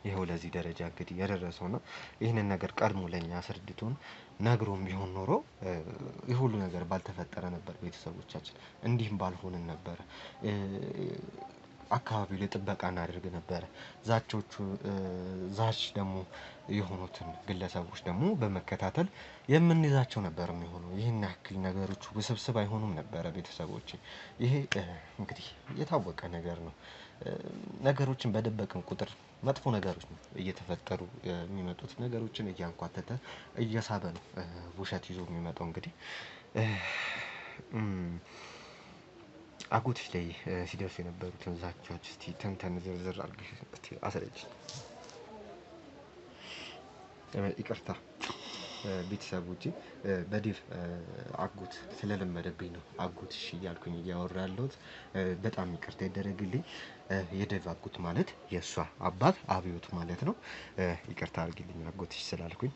ይኸው ለዚህ ደረጃ እንግዲህ የደረሰውና ይህንን ነገር ቀድሞ ለኛ አስረድቶን ነግሮም ቢሆን ኖሮ ይህ ሁሉ ነገር ባልተፈጠረ ነበር። ቤተሰቦቻችን እንዲህም ባልሆንን ነበር። አካባቢው ላይ ጥበቃ እናደርግ ነበር። ዛቾቹ ዛች ደግሞ የሆኑትን ግለሰቦች ደግሞ በመከታተል የምንይዛቸው ነበር የሚሆነው። ይህን ያክል ነገሮች ውስብስብ አይሆኑም ነበረ ቤተሰቦች። ይሄ እንግዲህ የታወቀ ነገር ነው። ነገሮችን በደበቅን ቁጥር መጥፎ ነገሮች ነው እየተፈጠሩ የሚመጡት። ነገሮችን እያንኳተተ እየሳበ ነው ውሸት ይዞ የሚመጣው። እንግዲህ አጎትሽ ላይ ሲደርሱ የነበሩትን ዛቻዎች እስቲ ተንተን ዝርዝር አድርገሽ እስቲ አስረጅ። ይቅርታ ቤተሰቦቼ፣ በዴቭ አጎት ስለለመደብኝ ነው አጎትሽ እያልኩኝ እያወራ ያለሁት። በጣም ይቅርታ ይደረግልኝ። የዴቭ አጎት ማለት የእሷ አባት አብዮት ማለት ነው። ይቅርታ አድርጊልኝ አጎትሽ ስላልኩኝ።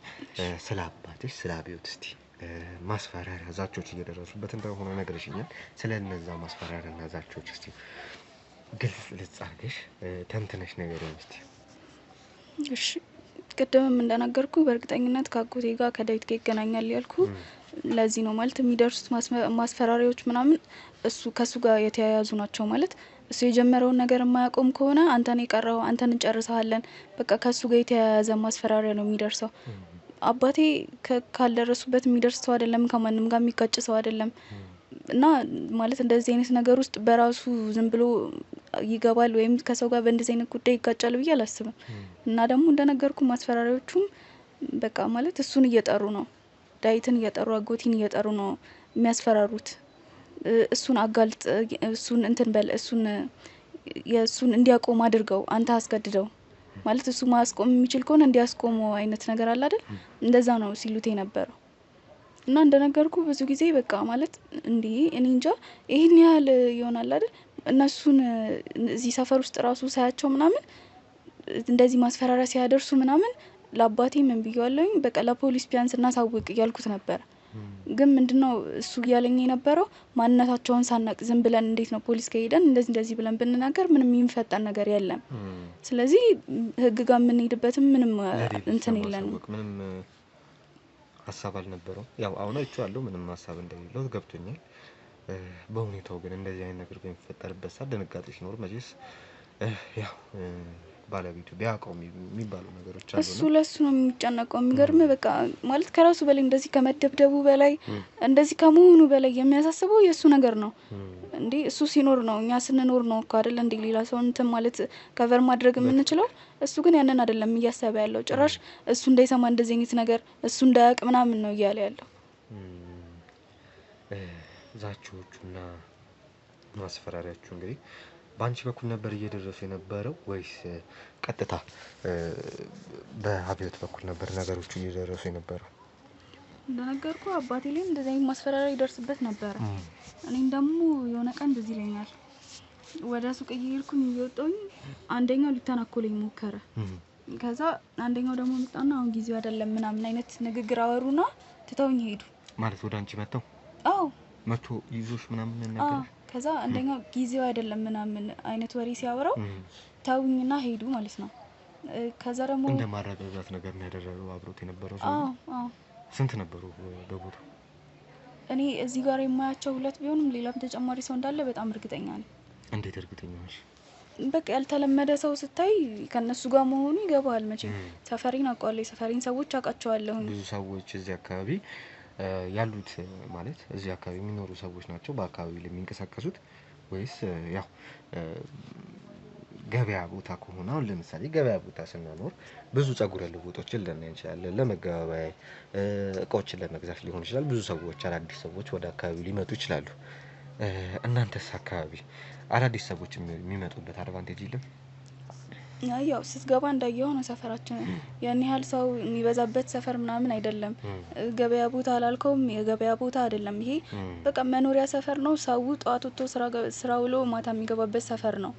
ስለ አባትሽ ስለ አብዮት እስቲ ማስፈራሪያ ዛቾች እየደረሱበት እንደሆነ ነግረሽኛል። ስለ እነዛ ማስፈራሪያና ዛቾች እስቲ ግልጽ አድርገሽ ተንትነሽ ንገሪኝ እስቲ። እሺ፣ ቅድምም እንደነገርኩ በእርግጠኝነት ከአጎቴ ጋር ከዳዊት ጋር ይገናኛል ያልኩ ለዚህ ነው። ማለት የሚደርሱት ማስፈራሪያዎች ምናምን ከሱ ጋር የተያያዙ ናቸው። ማለት እሱ የጀመረውን ነገር የማያቆም ከሆነ አንተን የቀረው አንተን እንጨርሳለን፣ በቃ ከሱ ጋር የተያያዘ ማስፈራሪያ ነው የሚደርሰው። አባቴ ካልደረሱበት የሚደርስ ሰው አይደለም፣ ከማንም ጋር የሚጋጭ ሰው አይደለም። እና ማለት እንደዚህ አይነት ነገር ውስጥ በራሱ ዝም ብሎ ይገባል ወይም ከሰው ጋር በእንደዚህ አይነት ጉዳይ ይጋጫል ብዬ አላስብም። እና ደግሞ እንደነገርኩ ማስፈራሪያዎቹም በቃ ማለት እሱን እየጠሩ ነው፣ ዳዊትን እየጠሩ አጎቴን እየጠሩ ነው የሚያስፈራሩት። እሱን አጋልጥ፣ እሱን እንትን በል፣ የእሱን እንዲያቆም አድርገው፣ አንተ አስገድደው ማለት እሱ ማስቆም የሚችል ከሆነ እንዲያስቆመው አይነት ነገር አለ አይደል? እንደዛ ነው ሲሉት የነበረው። እና እንደነገርኩ ብዙ ጊዜ በቃ ማለት እንዴ እኔ እንጃ ይሄን ያህል ይሆናል አይደል? እነሱን እዚህ ሰፈር ውስጥ ራሱ ሳያቸው ምናምን እንደዚህ ማስፈራሪያ ሲያደርሱ ምናምን ለአባቴ ምን ብየዋለሁኝ፣ በቃ ለፖሊስ ቢያንስ እናሳውቅ እያልኩት ነበር። ግን ምንድነው እሱ እያለኝ የነበረው ማንነታቸውን ሳናቅ ዝም ብለን እንዴት ነው ፖሊስ ከሄደን እንደዚህ ብለን ብንናገር ምንም የሚፈጠር ነገር የለም። ስለዚህ ህግ ጋር የምንሄድበትም ምንም እንትን የለንም። ምንም ሀሳብ አልነበረውም። ያው አሁን አይቼዋለሁ፣ ምንም ሀሳብ እንደሌለው ገብቶኛል። በሁኔታው ግን እንደዚህ አይነት ነገር በሚፈጠርበት ሰዓት ድንጋጤ ሲኖር መቼስ ያው ባለቤቱ ቢያውቀው የሚባሉ ነገሮች አሉ። እሱ ለሱ ነው የሚጨነቀው። የሚገርም በቃ ማለት ከራሱ በላይ እንደዚህ ከመደብደቡ በላይ እንደዚህ ከመሆኑ በላይ የሚያሳስበው የእሱ ነገር ነው። እንዴ እሱ ሲኖር ነው፣ እኛ ስንኖር ነው እኮ አይደል እንዴ ሌላ ሰው እንትን ማለት ከቨር ማድረግ የምንችለው። እሱ ግን ያንን አይደለም እያሰበ ያለው። ጭራሽ እሱ እንዳይሰማ እንደዚህ አይነት ነገር እሱ እንዳያውቅ ምናምን ነው እያለ ያለው። ዛቻዎቹና ማስፈራሪያችሁ እንግዲህ በአንቺ በኩል ነበር እየደረሱ የነበረው ወይስ ቀጥታ በአብዮት በኩል ነበር ነገሮቹ እየደረሱ የነበረው? እንደነገርኩ አባቴ ላይ እንደዚህ አይነት ማስፈራሪያ ይደርስበት ነበር። እኔም ደግሞ የሆነ ቀን እንደዚህ ይለኛል፣ ወደ ሱቅ እየሄድኩኝ እየወጣሁኝ አንደኛው ሊተናኮለኝ ሞከረ። ከዛ አንደኛው ደግሞ መጣና አሁን ጊዜው አይደለም ምናምን አይነት ንግግር አወሩና ትተውኝ ሄዱ። ማለት ወደ አንቺ መጥተው? አዎ መጥቶ ይዞሽ ምናምን ነገር? ከዛ አንደኛው ጊዜው አይደለም ምናምን አይነት ወሬ ሲያወራው ተውኝና ሄዱ ማለት ነው። ከዛ ደግሞ እንደ ማረጋጋት ነገር ነው ያደረገው አብሮት የነበረው ሰው? አዎ። ስንት ነበሩ በቦታው? እኔ እዚህ ጋር የማያቸው 2 ቢሆንም ሌላም ተጨማሪ ሰው እንዳለ በጣም እርግጠኛ ነኝ። እንዴት እርግጠኛ ነሽ? በቃ ያልተለመደ ሰው ስታይ ከነሱ ጋር መሆኑ ይገባል። መቼ ሰፈሬን አውቀዋለሁ፣ ሰፈሬን ሰዎች አውቃቸዋለሁ። ብዙ ሰዎች እዚህ አካባቢ ያሉት ማለት እዚህ አካባቢ የሚኖሩ ሰዎች ናቸው በአካባቢው ላይ የሚንቀሳቀሱት ወይስ ያው ገበያ ቦታ ከሆነ አሁን ለምሳሌ ገበያ ቦታ ስንኖር ብዙ ፀጉረ ልውጦችን ልናይ እንችላለን። ለመገበያያ እቃዎችን ለመግዛት ሊሆን ይችላል። ብዙ ሰዎች አዳዲስ ሰዎች ወደ አካባቢው ሊመጡ ይችላሉ። እናንተስ አካባቢ አዳዲስ ሰዎች የሚመጡበት አድቫንቴጅ የለም? ያው ስትገባ እንዳየው ነው ሰፈራችን ያን ያህል ሰው የሚበዛበት ሰፈር ምናምን አይደለም። ገበያ ቦታ አላልከውም፣ የገበያ ቦታ አይደለም ይሄ በቃ መኖሪያ ሰፈር ነው። ሰው ጧት ወጥቶ ስራ ውሎ ማታ የሚገባበት ሰፈር ነው።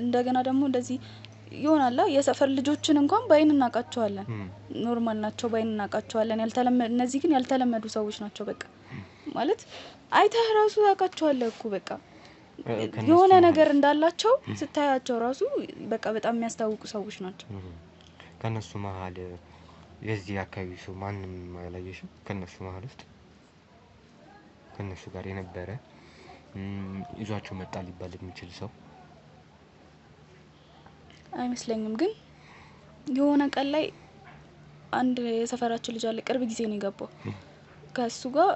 እንደገና ደግሞ እንደዚህ ይሆናል የሰፈር ልጆችን እንኳን ባይን እናቃቸዋለን። ኖርማል ናቸው፣ ባይን እናቃቸዋለን። እነዚህ ግን ያልተለመዱ ሰዎች ናቸው። በቃ ማለት አይተህ ራሱ ያውቃቸዋለህ እኮ በቃ የሆነ ነገር እንዳላቸው ስታያቸው ራሱ በቃ በጣም የሚያስታውቁ ሰዎች ናቸው። ከነሱ መሀል የዚህ አካባቢ ሰው ማንም አላየሽም? ከነሱ መሀል ውስጥ ከነሱ ጋር የነበረ ይዟቸው መጣ ሊባል የሚችል ሰው አይመስለኝም። ግን የሆነ ቀን ላይ አንድ የሰፈራችን ልጅ አለ፣ ቅርብ ጊዜ ነው የገባው። ከሱ ጋር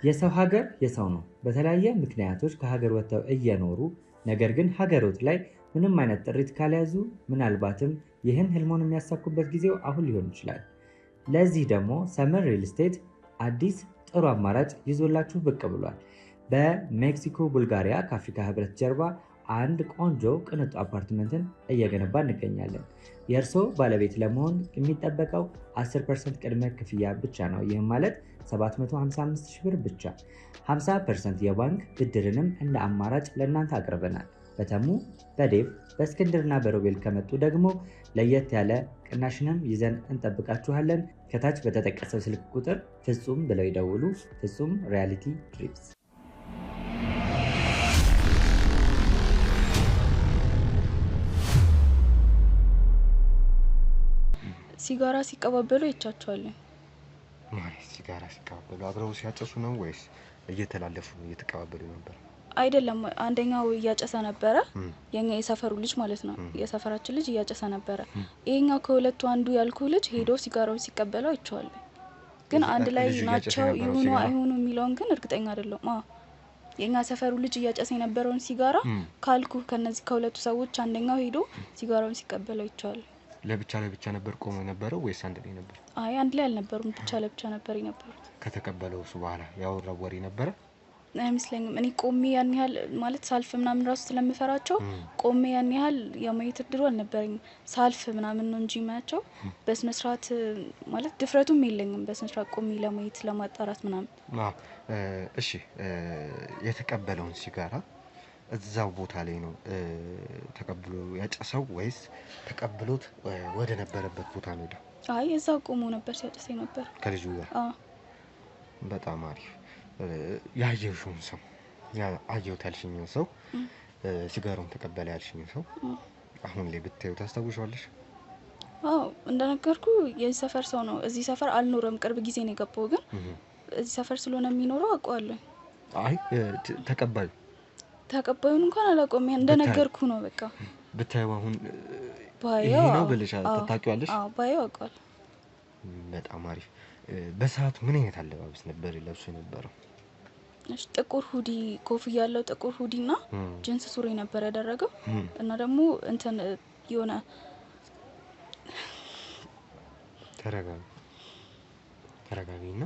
የሰው ሀገር የሰው ነው። በተለያየ ምክንያቶች ከሀገር ወጥተው እየኖሩ ነገር ግን ሀገሮት ላይ ምንም አይነት ጥሪት ካልያዙ ምናልባትም ይህን ህልሞን የሚያሳኩበት ጊዜው አሁን ሊሆን ይችላል። ለዚህ ደግሞ ሰመር ሪል ስቴት አዲስ ጥሩ አማራጭ ይዞላችሁ ብቅ ብሏል። በሜክሲኮ ቡልጋሪያ ከአፍሪካ ህብረት ጀርባ አንድ ቆንጆ ቅንጡ አፓርትመንትን እየገነባ እንገኛለን። የእርስዎ ባለቤት ለመሆን የሚጠበቀው 10% ቅድመ ክፍያ ብቻ ነው። ይህም ማለት 755 ሺህ ብር ብቻ። 50% የባንክ ብድርንም እንደ አማራጭ ለእናንተ አቅርበናል። በተሙ በዴቭ በእስክንድርና በሮቤል ከመጡ ደግሞ ለየት ያለ ቅናሽንም ይዘን እንጠብቃችኋለን። ከታች በተጠቀሰው ስልክ ቁጥር ፍጹም ብለው ይደውሉ። ፍጹም ሪያሊቲ ድሪምስ። ሲጋራ ሲቀባበሉ ይቻቸዋለሁ። ማለት ሲጋራ ሲቀባበሉ አብረው ሲያጨሱ ነው ወይስ እየተላለፉ እየተቀባበሉ ነበር? አይደለም፣ አንደኛው እያጨሰ ነበረ፣ የኛ የሰፈሩ ልጅ ማለት ነው። የሰፈራችን ልጅ እያጨሰ ነበረ። ይሄኛው ከሁለቱ አንዱ ያልኩ ልጅ ሄዶ ሲጋራውን ሲቀበለው አይቼዋለሁ። ግን አንድ ላይ ናቸው ይሁኑ አይሁኑ የሚለውን ግን እርግጠኛ አይደለሁም። የኛ ሰፈሩ ልጅ እያጨሰ የነበረውን ሲጋራ ካልኩ ከነዚህ ከሁለቱ ሰዎች አንደኛው ሄዶ ሲጋራውን ሲቀበለው አይቼዋለሁ። ለብቻ ነበር ቆሞ የነበረው ወይስ አንድ ላይ ነበር? አይ አንድ ላይ አልነበሩም፣ ብቻ ለብቻ ነበር የነበሩት። ከተቀበለው እሱ በኋላ ያወራው ወሬ ነበረ? አይመስለኝም። እኔ ቆሜ ያን ያህል ማለት ሳልፍ ምናምን ራሱ ስለምፈራቸው ቆሜ ያን ያህል የማየት እድሉ አልነበረኝም። ሳልፍ ምናምን ነው እንጂ ማያቸው በስነ ስርዓት ማለት ድፍረቱም የለኝም በስነ ስርዓት ቆሜ ለማየት ለማጣራት ምናምን። እሺ የተቀበለውን ሲጋራ እዛው ቦታ ላይ ነው ተቀብሎ ያጨሰው ወይስ ተቀብሎት ወደ ነበረበት ቦታ ነው ሄደው? አይ እዛው ቆሞ ነበር ሲያጨሰኝ ነበር ከልጁ ጋር። በጣም አሪፍ። ያየሽውን ሰው አየሁት ያልሽኝን ሰው ሲጋራውን ተቀበለ ያልሽኝን ሰው አሁን ላይ ብታዩ ታስታውሻለሽ? አዎ እንደነገርኩ የዚህ ሰፈር ሰው ነው። እዚህ ሰፈር አልኖረም፣ ቅርብ ጊዜ ነው የገባው። ግን እዚህ ሰፈር ስለሆነ የሚኖረው አውቀዋለሁ። አይ ተቀባዩን እንኳን አላውቀውም። እንደነገርኩ ነው በቃ። ብታዩ አሁን ይሄ ነው ብለሽ ታውቂዋለሽ? አዎ ባየው አውቀዋለሁ። በጣም አሪፍ። በሰዓቱ ምን አይነት አለባበስ ነበር ለብሶ የነበረው? እሺ ጥቁር ሁዲ፣ ኮፍያ ያለው ጥቁር ሁዲ እና ጂንስ ሱሪ ነበር ያደረገው። እና ደግሞ እንትን የሆነ ተረጋጊና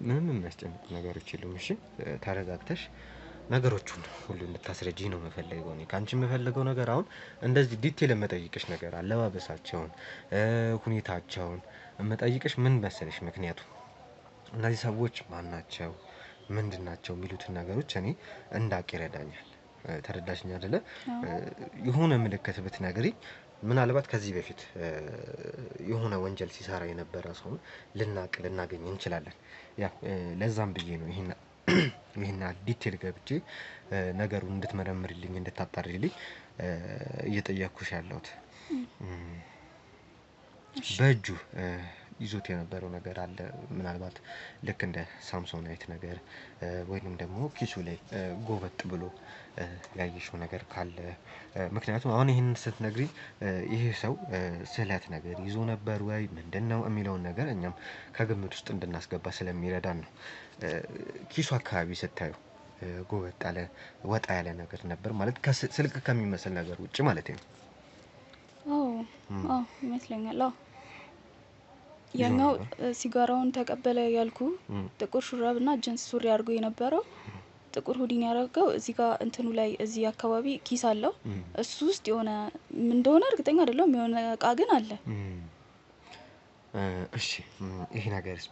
ምንም የሚያስጨንቁ ነገሮች የሉም። እሺ ተረጋግተሽ ነገሮቹን ሁሉ እንድታስረጂኝ ነው የምፈልገው። እኔ ካንቺ የምፈልገው ነገር አሁን እንደዚህ ዲቴል የምጠይቅሽ ነገር አለባበሳቸውን፣ ሁኔታቸውን የምጠይቅሽ ምን መሰለሽ? ምክንያቱም እነዚህ ሰዎች ማን ናቸው፣ ምንድን ናቸው የሚሉትን ነገሮች እኔ እንዳውቅ ይረዳኛል። ተረዳሽኝ አይደለ? የሆነ ምልክት ብትነግሪኝ ምናልባት ከዚህ በፊት የሆነ ወንጀል ሲሰራ የነበረ ሰውን ልናገኝ እንችላለን። ያ ለዛም ብዬ ነው ይሄን ዲቴል ገብቼ ነገሩን እንድትመረምርልኝ እንድታጣሪልኝ እየጠየቅኩሽ ያለሁት። በእጁ ይዞት የነበረው ነገር አለ። ምናልባት ልክ እንደ ሳምሶናይት ነገር ወይንም ደግሞ ኪሱ ላይ ጎበጥ ብሎ ያየሽው ነገር ካለ ምክንያቱም አሁን ይህንን ስትነግሪኝ ይሄ ሰው ስለት ነገር ይዞ ነበር ወይ ምንድነው የሚለውን ነገር እኛም ከግምት ውስጥ እንድናስገባ ስለሚረዳን ነው። ኪሱ አካባቢ ስታዩ ጎበጥ ያለ ወጣ ያለ ነገር ነበር ማለት ስልክ ከሚመስል ነገር ውጭ ማለት ነው? አዎ ይመስለኛል። ያኛው ሲጋራውን ተቀበለ ያልኩ ጥቁር ሹራብና ጅንስ ሱሪ አድርጎ የነበረው ጥቁር ሁዲን ያደረገው እዚህ ጋር እንትኑ ላይ እዚህ አካባቢ ኪስ አለው። እሱ ውስጥ የሆነ ምን እንደሆነ እርግጠኛ አይደለሁም። የሆነ እቃ ግን አለ። እሺ ይሄ ነገርስ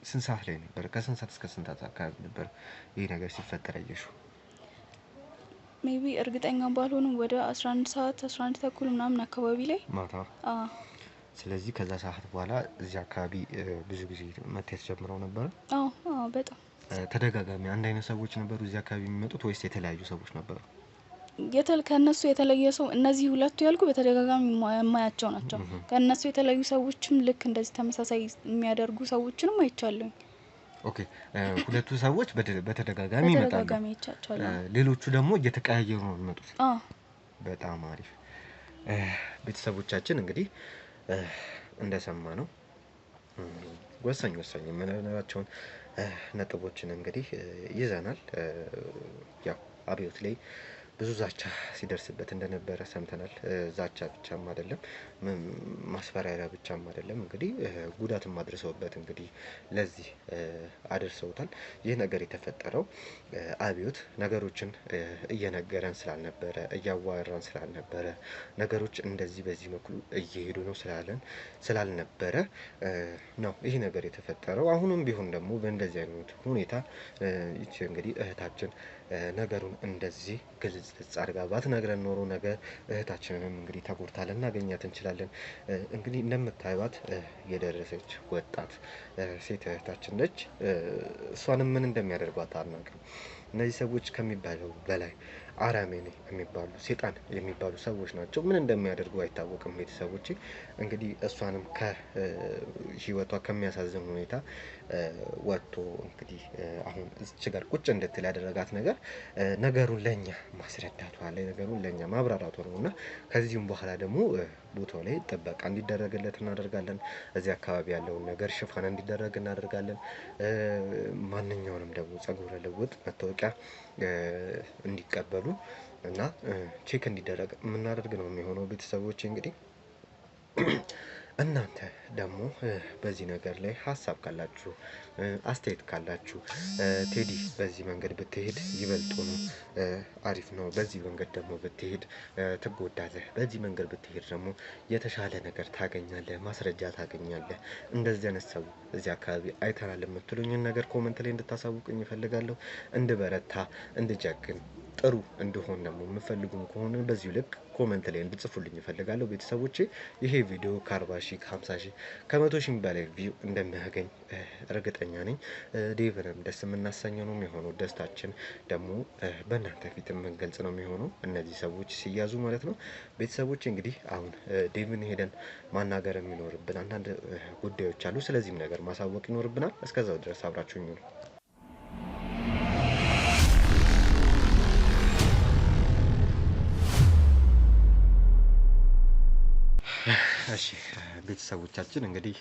ስንት ሰዓት ላይ ነበር? ከስንት ሰዓት እስከ ስንት ሰዓት አካባቢ ነበር ይሄ ነገር ሲፈጠር ያየሽው? ሜቢ እርግጠኛ ባልሆንም ወደ 11 ሰዓት 11 ተኩል ምናምን አካባቢ ላይ ማታ። ስለዚህ ከዛ ሰዓት በኋላ እዚህ አካባቢ ብዙ ጊዜ መታየት ጀምረው ነበር? አዎ በጣም ተደጋጋሚ አንድ አይነት ሰዎች ነበሩ እዚህ አካባቢ የሚመጡት ወይስ የተለያዩ ሰዎች ነበሩ? ከነሱ የተለየ ሰው እነዚህ ሁለቱ ያልኩ በተደጋጋሚ የማያቸው ናቸው። ከነሱ የተለዩ ሰዎችም ልክ እንደዚህ ተመሳሳይ የሚያደርጉ ሰዎችንም አይቻለሁ። ኦኬ ሁለቱ ሰዎች በተደጋጋሚ ይመጣሉ። ሌሎቹ ደግሞ እየተቀያየሩ ነው የሚመጡት። በጣም አሪፍ። ቤተሰቦቻችን እንግዲህ እንደሰማ ነው ወሳኝ የምንላቸውን ነጥቦችን እንግዲህ ይዘናል። ያው አብዮት ላይ ብዙ ዛቻ ሲደርስበት እንደነበረ ሰምተናል። ዛቻ ብቻም አይደለም ማስፈራሪያ ብቻም አይደለም እንግዲህ ጉዳትም አድርሰውበት እንግዲህ ለዚህ አድርሰውታል። ይህ ነገር የተፈጠረው አብዮት ነገሮችን እየነገረን ስላልነበረ እያዋራን ስላልነበረ ነገሮች እንደዚህ በዚህ በኩል እየሄዱ ነው ስላልነበረ ነው ይህ ነገር የተፈጠረው። አሁንም ቢሆን ደግሞ በእንደዚህ አይነት ሁኔታ ይቺ እንግዲህ እህታችን ነገሩን እንደዚህ ግልጽ አድርጋ ባትነግረን ኖሮ ነገር እህታችንንም እንግዲህ ተጎድታ ልናገኛት እንችላለን። እንግዲህ እንደምታዩት የደረሰች ወጣት ሴት እህታችን ነች። እሷንም ምን እንደሚያደርጓት አናውቅም። እነዚህ ሰዎች ከሚባለው በላይ አረመኔ የሚባሉ ሰይጣን የሚባሉ ሰዎች ናቸው። ምን እንደሚያደርጉ አይታወቅም። ቤተሰቦቼ እንግዲህ እሷንም ከህይወቷ ከሚያሳዝን ሁኔታ ወጥቶ እንግዲህ አሁን እዚህ ጋር ቁጭ እንድትል ያደረጋት ነገር ነገሩን ለኛ ማስረዳቷ ላይ ነገሩን ለኛ ማብራራቷ ነውና ከዚህም በኋላ ደግሞ ቦታው ላይ ጥበቃ እንዲደረግለት እናደርጋለን። እዚህ አካባቢ ያለውን ነገር ሽፋን እንዲደረግ እናደርጋለን። ማንኛውንም ደግሞ ጸጉረ ልውጥ መታወቂያ እንዲቀበሉ እና ቼክ እንዲደረግ የምናደርግ ነው የሚሆነው። ቤተሰቦች እንግዲህ እናንተ ደግሞ በዚህ ነገር ላይ ሀሳብ ካላችሁ አስተያየት ካላችሁ ቴዲ በዚህ መንገድ ብትሄድ ይበልጡኑ አሪፍ ነው፣ በዚህ መንገድ ደግሞ ብትሄድ ትጎዳለህ፣ በዚህ መንገድ ብትሄድ ደግሞ የተሻለ ነገር ታገኛለህ፣ ማስረጃ ታገኛለህ፣ እንደዚህ አይነት ሰው እዚህ አካባቢ አይተናል የምትሉኝን ነገር ኮመንት ላይ እንድታሳውቁኝ እፈልጋለሁ። እንድበረታ እንድጀግን ጥሩ እንደሆን ደግሞ የምፈልጉም ከሆነ በዚሁ ልክ ኮመንት ላይ እንድጽፉልኝ እፈልጋለሁ። ቤተሰቦቼ ይሄ ቪዲዮ ከ40 ሺህ ከ50 ሺህ ከ100 ሺህ በላይ ቪው እንደሚያገኝ እርግጠኛ ነኝ። ዴቭንም ደስ የምናሰኘው ነው የሚሆነው። ደስታችን ደግሞ በእናንተ ፊት የምንገልጽ ነው የሚሆነው እነዚህ ሰዎች ሲያዙ ማለት ነው። ቤተሰቦቼ እንግዲህ አሁን ዴቭን ሄደን ማናገር የሚኖርብን አንዳንድ ጉዳዮች አሉ። ስለዚህም ነገር ማሳወቅ ይኖርብናል። እስከዛው ድረስ አብራችሁኝ ነው። እሺ ቤተሰቦቻችን እንግዲህ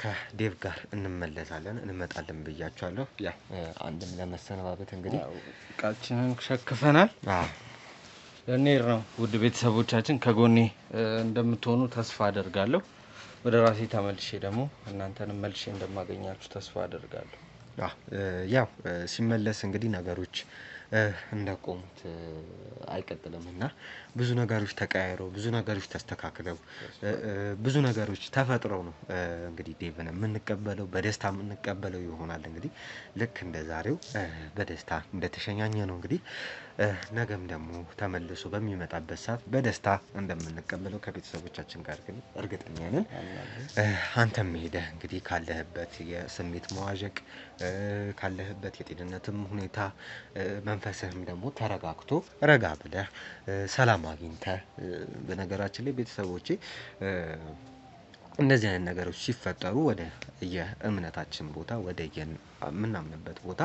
ከዴቭ ጋር እንመጣለን ብያችኋለሁ። ያ አንድም ለመሰነባበት እንግዲህ እቃችንን ሸክፈናል። ልንሄድ ነው። ውድ ቤተሰቦቻችን ከጎኔ እንደምትሆኑ ተስፋ አደርጋለሁ። ወደ ራሴ ተመልሼ ደግሞ እናንተንም መልሼ እንደማገኛችሁ ተስፋ አደርጋለሁ። ያው ሲመለስ እንግዲህ ነገሮች እንደቆሙት አይቀጥልም እና ብዙ ነገሮች ተቀያይረው ብዙ ነገሮች ተስተካክለው ብዙ ነገሮች ተፈጥረው ነው እንግዲህ ዴቭን የምንቀበለው በደስታ የምንቀበለው ይሆናል። እንግዲህ ልክ እንደ ዛሬው በደስታ እንደተሸኛኘ ነው እንግዲህ ነገም ደግሞ ተመልሶ በሚመጣበት ሰዓት በደስታ እንደምንቀበለው ከቤተሰቦቻችን ጋር ግን እርግጠኛ ነን። አንተም ሄደህ እንግዲህ ካለህበት የስሜት መዋዠቅ ካለህበት የጤንነትም ሁኔታ መንፈስህም ደግሞ ተረጋግቶ ረጋ ብለህ ሰላም አግኝተህ በነገራችን ላይ ቤተሰቦቼ እንደዚህ አይነት ነገሮች ሲፈጠሩ ወደ የእምነታችን ቦታ ወደ የምናምንበት ቦታ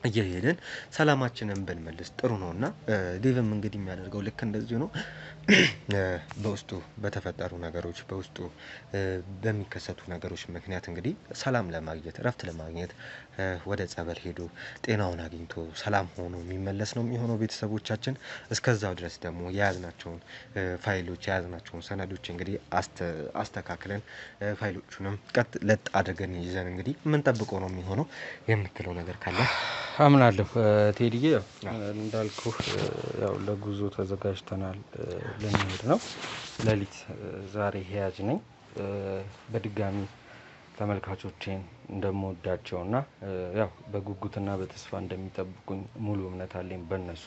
እየሄድን ሰላማችንን ብንመልስ ጥሩ ነውና ዴቭም እንግዲህ የሚያደርገው ልክ እንደዚህ ነው። በውስጡ በተፈጠሩ ነገሮች በውስጡ በሚከሰቱ ነገሮች ምክንያት እንግዲህ ሰላም ለማግኘት እረፍት ለማግኘት ወደ ጸበል ሄዶ ጤናውን አግኝቶ ሰላም ሆኖ የሚመለስ ነው የሚሆነው። ቤተሰቦቻችን እስከዛው ድረስ ደግሞ የያዝናቸውን ፋይሎች የያዝናቸውን ሰነዶች እንግዲህ አስተካክለን ፋይሎቹንም ቀጥ ለጥ አድርገን ይዘን እንግዲህ የምንጠብቀው ነው የሚሆነው። የምትለው ነገር ካለ? አምናለሁ ቴዲዬ፣ እንዳልኩህ ያው ለጉዞ ተዘጋጅተናል፣ ልንሄድ ነው። ሌሊት ዛሬ ሄያጅ ነኝ። በድጋሚ ተመልካቾቼን እንደምወዳቸውና ያው በጉጉትና በተስፋ እንደሚጠብቁኝ ሙሉ እምነት አለኝ በእነሱ።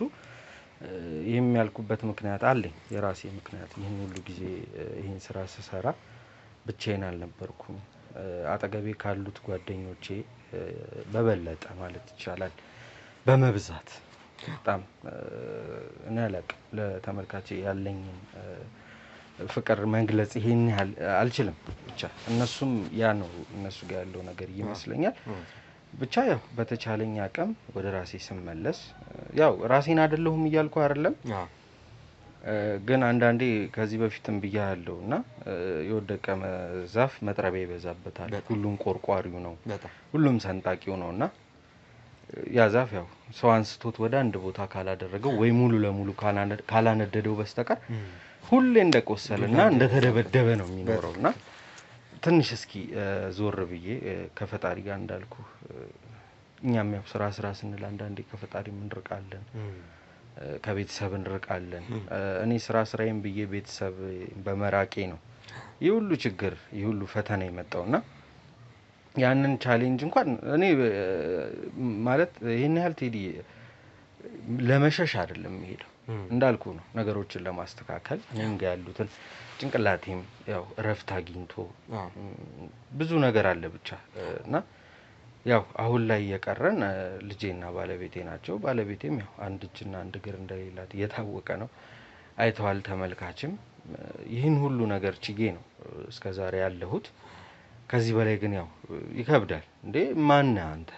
ይህም ያልኩበት ምክንያት አለኝ፣ የራሴ ምክንያት። ይህን ሁሉ ጊዜ ይህን ስራ ስሰራ ብቻዬን አልነበርኩም። አጠገቤ ካሉት ጓደኞቼ በበለጠ ማለት ይቻላል በመብዛት በጣም እኔ አላቅም ለተመልካቼ ያለኝን ፍቅር መግለጽ ይሄን ያህል አልችልም። ብቻ እነሱም ያ ነው እነሱ ጋር ያለው ነገር ይመስለኛል። ብቻ ያው በተቻለኝ አቅም ወደ ራሴ ስመለስ ያው ራሴን አይደለሁም እያልኩ አይደለም፣ ግን አንዳንዴ ከዚህ በፊትም ብያለሁና የወደቀ ዛፍ መጥረቢያ ይበዛበታል። ሁሉም ቆርቋሪው ነው፣ ሁሉም ሰንጣቂው ነውና ያ ዛፍ ያው ሰው አንስቶት ወደ አንድ ቦታ ካላደረገው ወይ ሙሉ ለሙሉ ካላነደደው በስተቀር ሁሌ እንደቆሰለና እንደተደበደበ ነው የሚኖረውና ትንሽ እስኪ ዞር ብዬ ከፈጣሪ ጋር እንዳልኩ እኛም ያው ስራ ስንል አንዳንዴ ከፈጣሪ እንርቃለን፣ ከቤተሰብ እንርቃለን። እኔ ስራዬን ብዬ ቤተሰብ በመራቄ ነው ይህ ሁሉ ችግር ይህ ሁሉ ፈተና የመጣውና ያንን ቻሌንጅ እንኳን እኔ ማለት ይሄን ያህል ቴዲ ለመሸሽ አይደለም የሚሄደው፣ እንዳልኩ ነው ነገሮችን ለማስተካከል እኔም ጋር ያሉትን ጭንቅላቴም ያው እረፍት አግኝቶ ብዙ ነገር አለ ብቻ እና ያው አሁን ላይ የቀረን ልጄና ባለቤቴ ናቸው። ባለቤቴም ያው አንድ እጅና አንድ እግር እንደሌላት እየታወቀ ነው፣ አይተዋል ተመልካችም። ይህን ሁሉ ነገር ችጌ ነው እስከዛሬ ያለሁት። ከዚህ በላይ ግን ያው ይከብዳል። እንዴ ማን አንተ?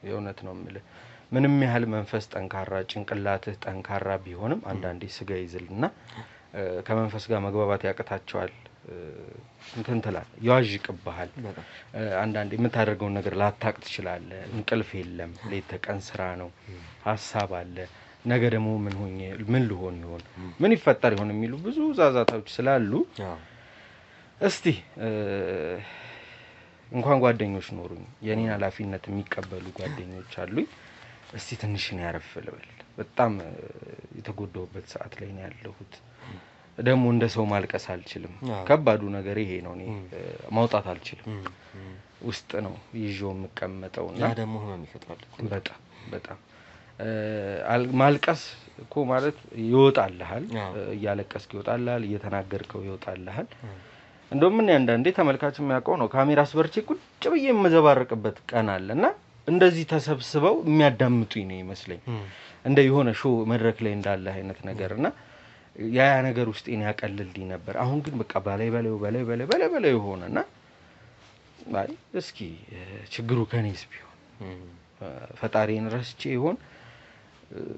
የእውነት ነው የምልህ። ምንም ያህል መንፈስ ጠንካራ ጭንቅላትህ ጠንካራ ቢሆንም አንዳንዴ ስጋ ይዝልና ከመንፈስ ጋር መግባባት ያቅታቸዋል። እንትን ትላለህ፣ ያዋዥቅብሃል። አንዳንዴ የምታደርገውን ነገር ላታቅ ትችላለህ። እንቅልፍ የለም፣ ሌት ተቀን ስራ ነው፣ ሀሳብ አለ። ነገ ደግሞ ምን ልሆን ይሆን ምን ይፈጠር ይሆን የሚሉ ብዙ ዛዛታዎች ስላሉ እስቲ እንኳን ጓደኞች ኖሩኝ፣ የኔን ኃላፊነት የሚቀበሉ ጓደኞች አሉኝ። እስቲ ትንሽ ነው ያረፍ ልበል። በጣም የተጎዳሁበት ሰዓት ላይ ነው ያለሁት። ደግሞ እንደ ሰው ማልቀስ አልችልም። ከባዱ ነገር ይሄ ነው። እኔ ማውጣት አልችልም፣ ውስጥ ነው ይዤው የምቀመጠውና ያ ደግሞ ህመም ይፈጥራል። በጣም ማልቀስ እኮ ማለት ይወጣልሃል፣ እያለቀስክ ይወጣልሃል፣ እየተናገርከው ይወጣልሃል። እንደውም ምን አንዳንዴ ተመልካች የሚያውቀው ነው ካሜራ አስበርቼ ቁጭ ብዬ የምዘባርቅበት ቀን አለና እንደዚህ ተሰብስበው የሚያዳምጡኝ ነው ይመስለኝ፣ እንደ የሆነ ሾው መድረክ ላይ እንዳለ አይነት ነገርና ያ ነገር ውስጤን ያቀልልኝ ነበር። አሁን ግን በቃ በላይ ሆነና አይ እስኪ ችግሩ ከኔስ ቢሆን ፈጣሪን ረስቼ ይሆን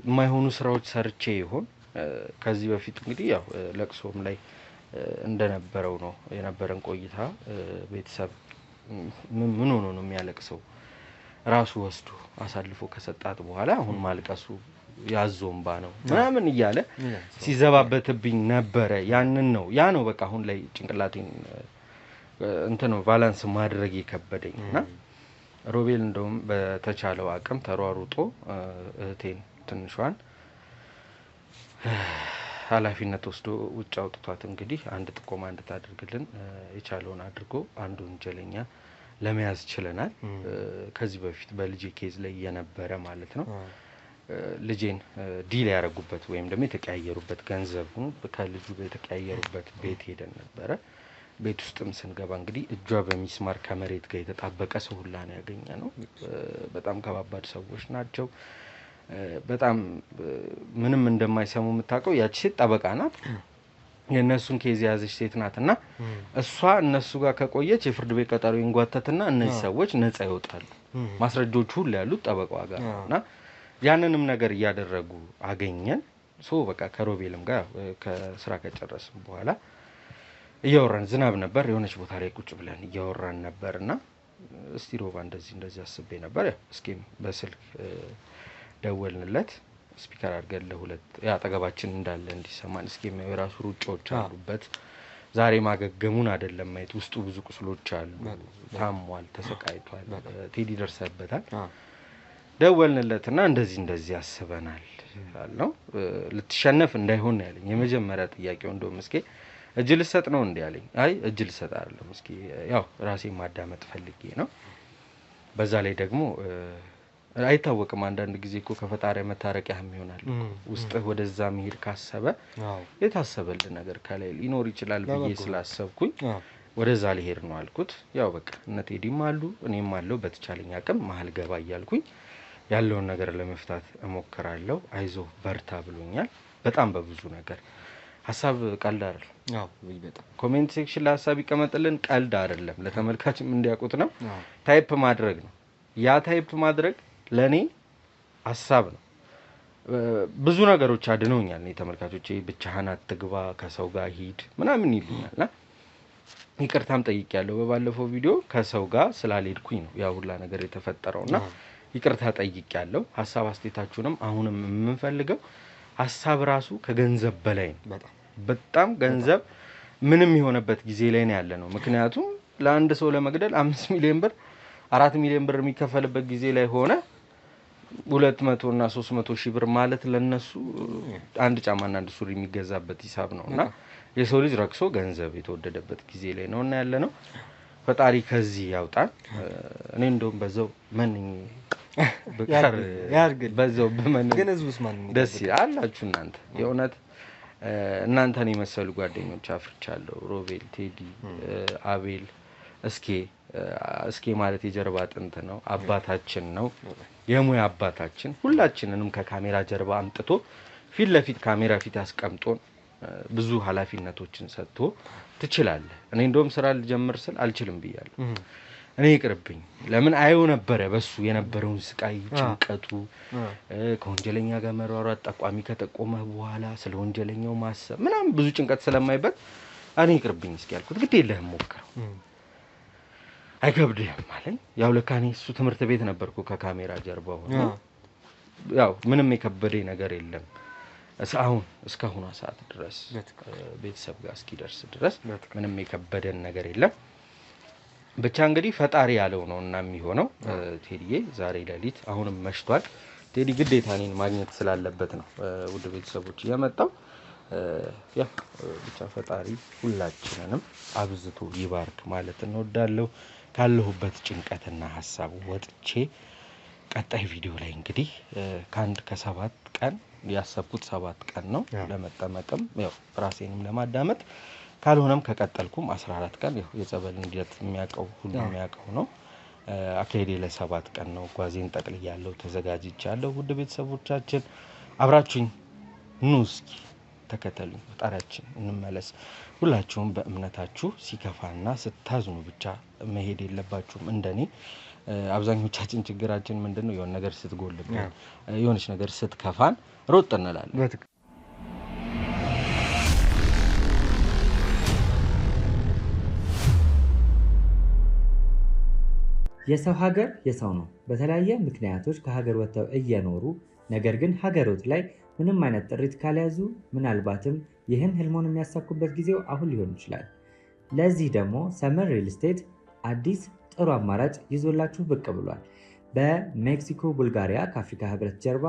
የማይሆኑ ስራዎች ሰርቼ ይሆን? ከዚህ በፊት እንግዲህ ያው ለቅሶም ላይ እንደነበረው ነው የነበረን ቆይታ። ቤተሰብ ምን ሆኖ ነው የሚያለቅሰው? ራሱ ወስዶ አሳልፎ ከሰጣት በኋላ አሁን ማልቀሱ ያዞምባ ነው ምናምን እያለ ሲዘባበትብኝ ነበረ። ያ ነው በቃ አሁን ላይ ጭንቅላቴን እንትን ነው ባላንስ ማድረግ የከበደኝና ሮቤል እንደውም በተቻለው አቅም ተሯሩጦ እህቴን ትንሿን ኃላፊነት ወስዶ ውጭ አውጥቷት እንግዲህ አንድ ጥቆማ እንድታደርግልን የቻለውን አድርጎ አንዱ ወንጀለኛ ለመያዝ ችለናል። ከዚህ በፊት በልጄ ኬዝ ላይ የነበረ ማለት ነው። ልጄን ዲል ያረጉበት ወይም ደግሞ የተቀያየሩበት ገንዘቡን ከልጁ ጋር የተቀያየሩበት ቤት ሄደን ነበረ። ቤት ውስጥም ስንገባ እንግዲህ እጇ በሚስማር ከመሬት ጋር የተጣበቀ ሰው ሁላ ነው ያገኘነው። በጣም ከባባድ ሰዎች ናቸው። በጣም ምንም እንደማይሰሙ የምታውቀው ያቺ ሴት ጠበቃ ናት። የነሱን ኬዝ ያዘች ሴት ናትና እሷ እነሱ ጋር ከቆየች የፍርድ ቤት ቀጠሮ ይንጓተትና እነዚህ ሰዎች ነፃ ይወጣሉ። ማስረጃዎቹ ሁሉ ያሉት ጠበቃዋ ጋር ነውና ያንንም ነገር እያደረጉ አገኘን። በቃ ከሮቤልም ጋር ከስራ ከጨረስን በኋላ እያወራን ዝናብ ነበር የሆነች ቦታ ላይ ቁጭ ብለን እያወራን ነበርና እስቲ ሮባ እንደዚህ አስቤ ነበር እስኪም በስልክ ደወልንለት ስፒከር አድርገን ለሁለት አጠገባችን እንዳለ እንዲሰማን እስኪም የራሱ ሩጫዎች አሉበት ዛሬ ማገገሙን አይደለም ማየት ውስጡ ብዙ ቁስሎች አሉ ታሟል ተሰቃይቷል ቴዲ ደርሰበታል ደወልንለትና እንደዚህ አስበናል አልነው ልትሸነፍ እንዳይሆን ያለኝ የመጀመሪያ ጥያቄው እንደውም እስኪ እጅ ልሰጥ ነው እንዴ ያለኝ አይ እጅ ልሰጥ አይደለም እስኪ ያው ራሴን ማዳመጥ ፈልጌ ነው በዛ ላይ ደግሞ አይታወቅም አንዳንድ ጊዜ እኮ ከፈጣሪ መታረቂያም ይሆናል ውስጥህ ወደዛ መሄድ ካሰበ የታሰበልህ ነገር ከላይ ሊኖር ይችላል ብዬ ስላሰብኩኝ ወደዛ ልሄድ ነው አልኩት ያው በቃ እነቴዲም አሉ እኔም አለው በተቻለኝ አቅም መሀል ገባ እያልኩኝ ያለውን ነገር ለመፍታት እሞክራለሁ አይዞ በርታ ብሎኛል በጣም በብዙ ነገር ሐሳብ ቀልድ አይደለም በጣም ኮሜንት ሴክሽን ላይ ሐሳብ ይቀመጥልን ቀልድ አይደለም ለተመልካችም እንዲያውቁት ነው ታይፕ ማድረግ ነው ያ ታይፕ ማድረግ ለኔ ሐሳብ ነው ብዙ ነገሮች አድነውኛል እኔ ተመልካቾቼ ብቻህን አትግባ ከሰው ጋር ሂድ ምናምን ይሉኛልና ይቅርታም ጠይቄያለሁ በባለፈው ቪዲዮ ከሰው ጋር ስላልሄድኩኝ ነው ያ ሁላ ነገር የተፈጠረውና ይቅርታ ጠይቄያለሁ ሐሳብ አስተያየታችሁንም አሁንም የምንፈልገው ሐሳብ ራሱ ከገንዘብ በላይ ነው በጣም ገንዘብ ምንም የሆነበት ጊዜ ላይ ነው ያለነው ምክንያቱም ለአንድ ሰው ለመግደል 5 ሚሊዮን ብር 4 ሚሊዮን ብር የሚከፈልበት ጊዜ ላይ ሆነ 200 እና 300 ሺህ ብር ማለት ለነሱ አንድ ጫማና አንድ ሱሪ የሚገዛበት ሂሳብ ነውና የሰው ልጅ ረክሶ ገንዘብ የተወደደበት ጊዜ ላይ ነውና ያለነው ፈጣሪ ከዚህ ያውጣን እኔ እንደውም በዛው መንኝ በቃር ያርግል በዛው በመን ግን ህዝቡስ ማን ደስ ይላልአችሁ እናንተ የእውነት እናንተን የመሰሉ ጓደኞች አፍርቻለሁ ሮቤል ቴዲ አቤል እስኪ ማለት የጀርባ አጥንት ነው አባታችን ነው የሙያ አባታችን ሁላችንንም ከካሜራ ጀርባ አምጥቶ ፊት ለፊት ካሜራ ፊት ያስቀምጦን ብዙ ኃላፊነቶችን ሰጥቶ ትችላለህ እኔ እንደውም ስራ ልጀምር ስል አልችልም ብያለሁ እኔ ይቅርብኝ ለምን አይው ነበር በሱ የነበረውን ስቃይ ጭንቀቱ ከወንጀለኛ ጋር መሯሯጥ ጠቋሚ ከጠቆመህ በኋላ ስለ ወንጀለኛው ማሰብ ምናምን ብዙ ጭንቀት ስለማይበት እኔ ይቅርብኝ እስኪ ያልኩት ግድ የለህም ሞክረው አይከብድህም አለኝ ያው ለካኔ እሱ ትምህርት ቤት ነበርኩ ከካሜራ ጀርባ ሆኖ ያው ምንም የከበደኝ ነገር የለም አሁን እስካሁን ሰዓት ድረስ ቤተሰብ ጋር እስኪደርስ ድረስ ምንም የከበደን ነገር የለም ብቻ እንግዲህ ፈጣሪ ያለው ነውና የሚሆነው ቴዲዬ ዛሬ ሌሊት አሁንም መሽቷል ቴዲ ግዴታ እኔን ማግኘት ስላለበት ነው ውድ ቤተሰቦች የመጣው ያ ብቻ ፈጣሪ ሁላችንንም አብዝቶ ይባርክ ማለት እንወዳለሁ ካለሁበት ጭንቀትና ሐሳብ ወጥቼ ቀጣይ ቪዲዮ ላይ እንግዲህ ከአንድ ከ7 ቀን ያሰብኩት 7 ቀን ነው ለመጠመቅም ያው ራሴንም ለማዳመጥ ካልሆነም ከቀጠልኩም 14 ቀን ያው የጸበል እንዲት የሚያቀው ሁሉ የሚያቀው ነው አካሄዴ ለ7 ቀን ነው ጓዜን ጠቅልያለሁ ተዘጋጅቻለሁ ውድ ቤተሰቦቻችን አብራችሁኝ ኑ እስኪ ተከተሉኝ ፈጣሪያችን እንመለስ ሁላችሁም በእምነታችሁ ሲከፋና ስታዝኑ ብቻ መሄድ የለባችሁም እንደኔ አብዛኞቻችን ችግራችን ምንድነው የሆነ ነገር ስትጎልብን የሆነች ነገር ስትከፋን ሮጥ እንላለን የሰው ሀገር የሰው ነው በተለያየ ምክንያቶች ከሀገር ወጥተው እየኖሩ ነገር ግን ሀገሮት ላይ ምንም አይነት ጥሪት ካልያዙ ምናልባትም ይህን ህልሞን የሚያሳኩበት ጊዜው አሁን ሊሆን ይችላል ለዚህ ደግሞ ሰመር ሪል ስቴት አዲስ ጥሩ አማራጭ ይዞላችሁ ብቅ ብሏል በሜክሲኮ ቡልጋሪያ ከአፍሪካ ህብረት ጀርባ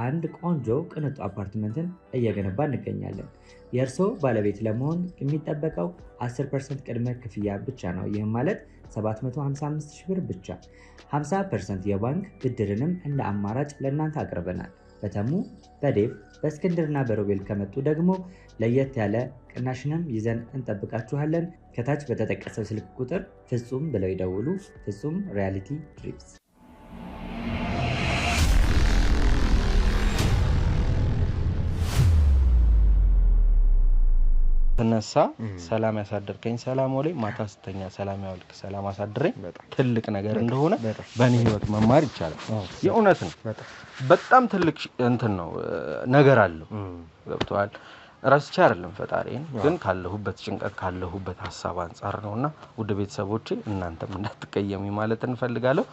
አንድ ቆንጆ ቅንጡ አፓርትመንትን እየገነባ እንገኛለን የእርሶ ባለቤት ለመሆን የሚጠበቀው 10% ቅድመ ክፍያ ብቻ ነው ይህም ማለት 755 ሺህ ብር ብቻ 50% የባንክ ብድርንም እንደ አማራጭ ለእናንተ አቅርበናል በተሙ በዴቭ በእስክንድርና በሮቤል ከመጡ ደግሞ ለየት ያለ ቅናሽንም ይዘን እንጠብቃችኋለን ከታች በተጠቀሰው ስልክ ቁጥር ፍጹም ብለው ይደውሉ ፍጹም ሪያሊቲ ትሪፕስ ተነሳ ሰላም ያሳደርከኝ ሰላም ወለይ ማታ ስተኛ ሰላም ያውልክ ሰላም አሳድረኝ ትልቅ ነገር እንደሆነ በኔ ህይወት መማር ይቻላል። የእውነት ነው። በጣም ትልቅ እንትን ነው ነገር አለው። ገብቷል። ራስቻ አይደለም ፈጣሪን ግን ካለሁበት ጭንቀት ካለሁበት ሐሳብ አንፃር ነውና ውድ ቤተሰቦቼ እናንተም እንዳትቀየሙ ማለት እንፈልጋለሁ።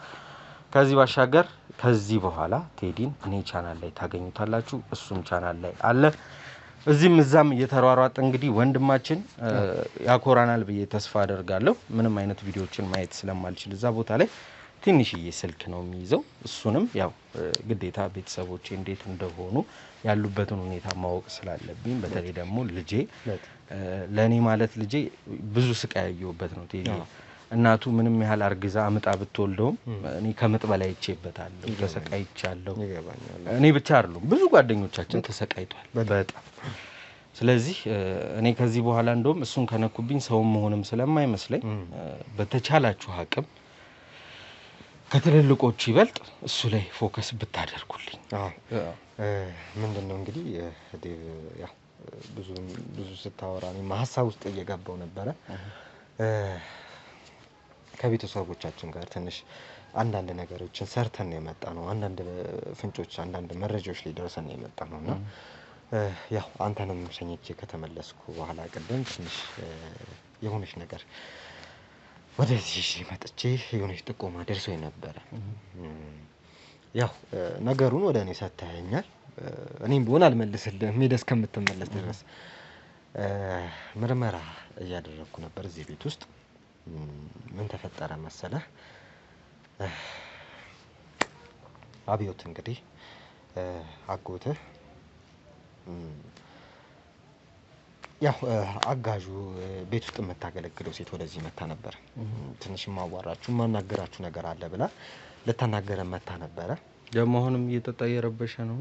ከዚህ ባሻገር ከዚህ በኋላ ቴዲን እኔ ቻናል ላይ ታገኙታላችሁ፣ እሱም ቻናል ላይ አለ። እዚህም እዛም እየተሯሯጠ እንግዲህ ወንድማችን ያኮራናል ብዬ ተስፋ አደርጋለሁ። ምንም አይነት ቪዲዮዎችን ማየት ስለማልችል እዛ ቦታ ላይ ትንሽዬ ስልክ ነው የሚይዘው። እሱንም ያው ግዴታ ቤተሰቦቼ እንዴት እንደሆኑ ያሉበትን ሁኔታ ማወቅ ስላለብኝ በተለይ ደግሞ ልጄ ለኔ ማለት ልጄ ብዙ ስቃይ ያየሁበት ነው። ቴዲ እናቱ ምንም ያህል አርግዛ አምጣ ብትወልደውም እኔ ከምጥ በላይ ይቼበታለሁ፣ ተሰቃይቻለሁ። እኔ ብቻ አይደለም ብዙ ጓደኞቻችን ተሰቃይቷል በጣም። ስለዚህ እኔ ከዚህ በኋላ እንደውም እሱን ከነኩብኝ ሰው መሆንም ስለማይመስለኝ በተቻላችሁ አቅም ከትልልቆቹ ይበልጥ እሱ ላይ ፎከስ ብታደርጉልኝ። ምንድነው እንግዲህ ያው ብዙ ስታወራ እኔ ሐሳብ ውስጥ እየገባው ነበረ። ከቤተሰቦቻችን ጋር ትንሽ አንዳንድ ነገሮችን ሰርተን ነው የመጣነው። አንዳንድ ፍንጮች አንዳንድ መረጃዎች ላይ ደርሰን ነው የመጣነውና ያው አንተንም ሸኝቼ ከተመለስኩ በኋላ ቀደም ትንሽ የሆነች ነገር ወደዚህ መጥቼ የሆነች ጥቆማ ደርሶኝ ነበረ። ያው ነገሩን ወደ እኔ ሰጥተኸኛል። እኔም ቢሆን አልመልስልህም ሄደህ እስከምትመለስ ድረስ ምርመራ እያደረግኩ ነበር እዚህ ቤት ውስጥ። ምን ተፈጠረ መሰለህ? አብዮት እንግዲህ አጎትህ ያው አጋዡ ቤት ውስጥ የምታገለግለው ሴት ወደዚህ መታ ነበር። ትንሽ ማዋራችሁ ማናገራችሁ ነገር አለ ብላ ልታናገረን መታ ነበረ። ደግሞ አሁንም እየጠጣ እየረበሸ ነው።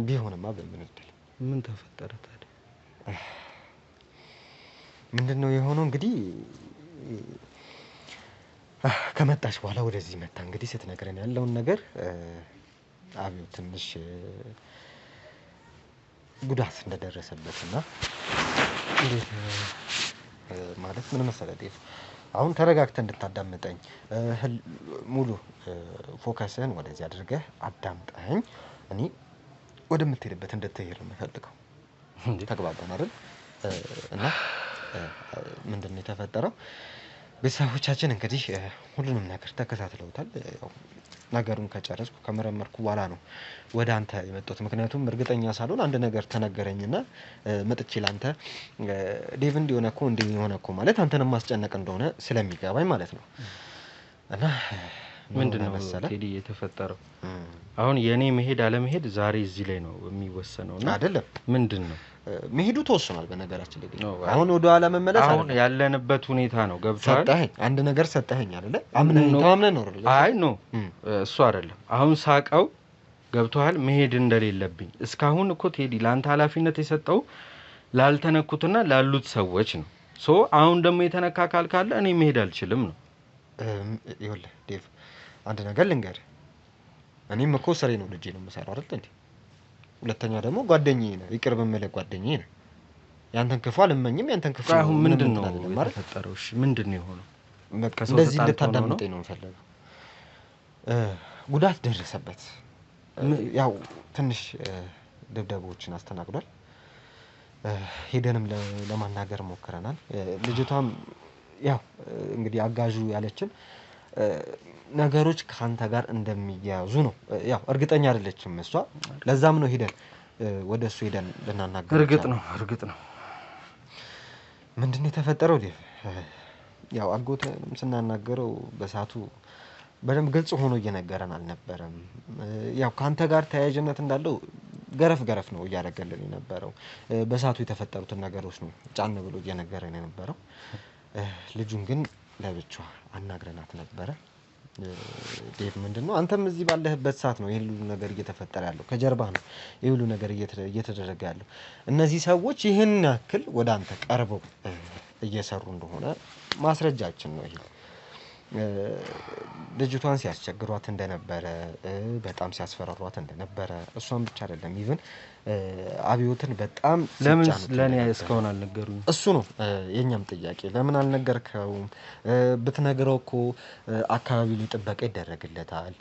ቢሆንማ በምን እድል ምን ተፈጠረ ታዲያ? ምንድነው የሆነው እንግዲህ ከመጣች በኋላ ወደዚህ መታ እንግዲህ ስትነግረን ያለውን ነገር አብዮት ትንሽ ጉዳት እንደደረሰበትና እንዴት ማለት ምን መሰለህ ዴቭ፣ አሁን ተረጋግተህ እንድታዳምጠኝ ሙሉ ፎከስህን ወደዚህ አድርገህ አዳምጠኝ። እኔ ወደምትሄድበት እንድትሄድ ነው የምፈልገው። ተግባባን አይደል? እና ምንድነው የተፈጠረው? ቤተሰቦቻችን እንግዲህ ሁሉንም ነገር ተከታትለውታል። ያው ነገሩን ከጨረስኩ ከመረመርኩ በኋላ ነው ወደ አንተ የመጣሁት። ምክንያቱም እርግጠኛ ሳልሆን አንድ ነገር ተነገረኝና መጥቼ ላንተ ዴቭ እንዲሆነ እኮ ማለት አንተንም ማስጨነቅ እንደሆነ ስለሚገባኝ ማለት ነው። እና ምንድነው መሰለህ ቴዲ የተፈጠረው? አሁን የኔ መሄድ አለመሄድ ዛሬ እዚህ ላይ ነው የሚወሰነውና አይደለም ምንድነው መሄዱ ተወስኗል። በነገራችን ላይ አሁን ወደ ኋላ መመለስ አሁን ያለንበት ሁኔታ ነው። ገብቷል። ሰጠኸኝ አንድ ነገር ሰጠኸኝ አይደለ? አምነህ ነው አይደል? አይ ኖ እሱ አይደለም። አሁን ሳቀው ገብቷል። መሄድ እንደሌለብኝ እስካሁን እኮ ቴዲ ላንተ ኃላፊነት የሰጠው ላልተነኩትና ላሉት ሰዎች ነው። አሁን ደግሞ የተነካ አካል ካለ እኔ መሄድ አልችልም ነው። ይኸውልህ ዴቭ አንድ ነገር ልንገርህ። እኔም እኮ ስሬ ነው ልጄ ነው የምሰራው አይደል እንዴ? ሁለተኛ ደግሞ ጓደኛዬ ነህ፣ ይቅር በመለክ ጓደኛዬ ነህ። ያንተን ክፉ አልመኝም። ያንተን ክፉ አሁን ምንድነው የተፈጠረው? እሺ ምንድነው የሆነው? እንደዚህ እንድታዳምጠኝ ነው የምፈልገው። ጉዳት ደረሰበት። ያው ትንሽ ድብደባዎችን አስተናግዷል። ሄደንም ለማናገር ሞክረናል። ልጅቷም ያው እንግዲህ አጋዡ ያለችን ነገሮች ካንተ ጋር እንደሚያያዙ ነው። ያው እርግጠኛ አይደለችም እሷ። ለዛም ነው ሄደን ወደሱ ሄደን ልናናገር። እርግጥ ነው ምንድነው የተፈጠረው? ያው አጎትንም ስናናገረው በሳቱ በደንብ ግልጽ ሆኖ እየነገረን አልነበረም። ያው ካንተ ጋር ተያያዥነት እንዳለው ገረፍ ነው እያደረገልን የነበረው። በሳቱ የተፈጠሩትን ነገሮች ነው ጫን ብሎ እየነገረን የነበረው። ልጁን ግን ለብቻዋ አናግረናት ነበረ። ዴቭ ምንድነው አንተም እዚህ ባለህበት ሰዓት ነው ይሄ ሁሉ ነገር እየተፈጠረ ያለው። ከጀርባ ነው ይሄ ሁሉ ነገር እየተደረገ ያለው። እነዚህ ሰዎች ይሄን ያክል ወደ አንተ ቀርበው እየሰሩ እንደሆነ ማስረጃችን ነው ይሄ። ልጅቷን ሲያስቸግሯት እንደነበረ በጣም ሲያስፈራሯት እንደነበረ እሷን ብቻ አይደለም ኢቭን አብዮትን በጣም ለምን ለኔ እስካሁን አልነገሩኝ? እሱ ነው የኛም ጥያቄ። ለምን አልነገርከውም? ብትነግረው እኮ አካባቢ ላይ ጥበቃ ይደረግለታል፣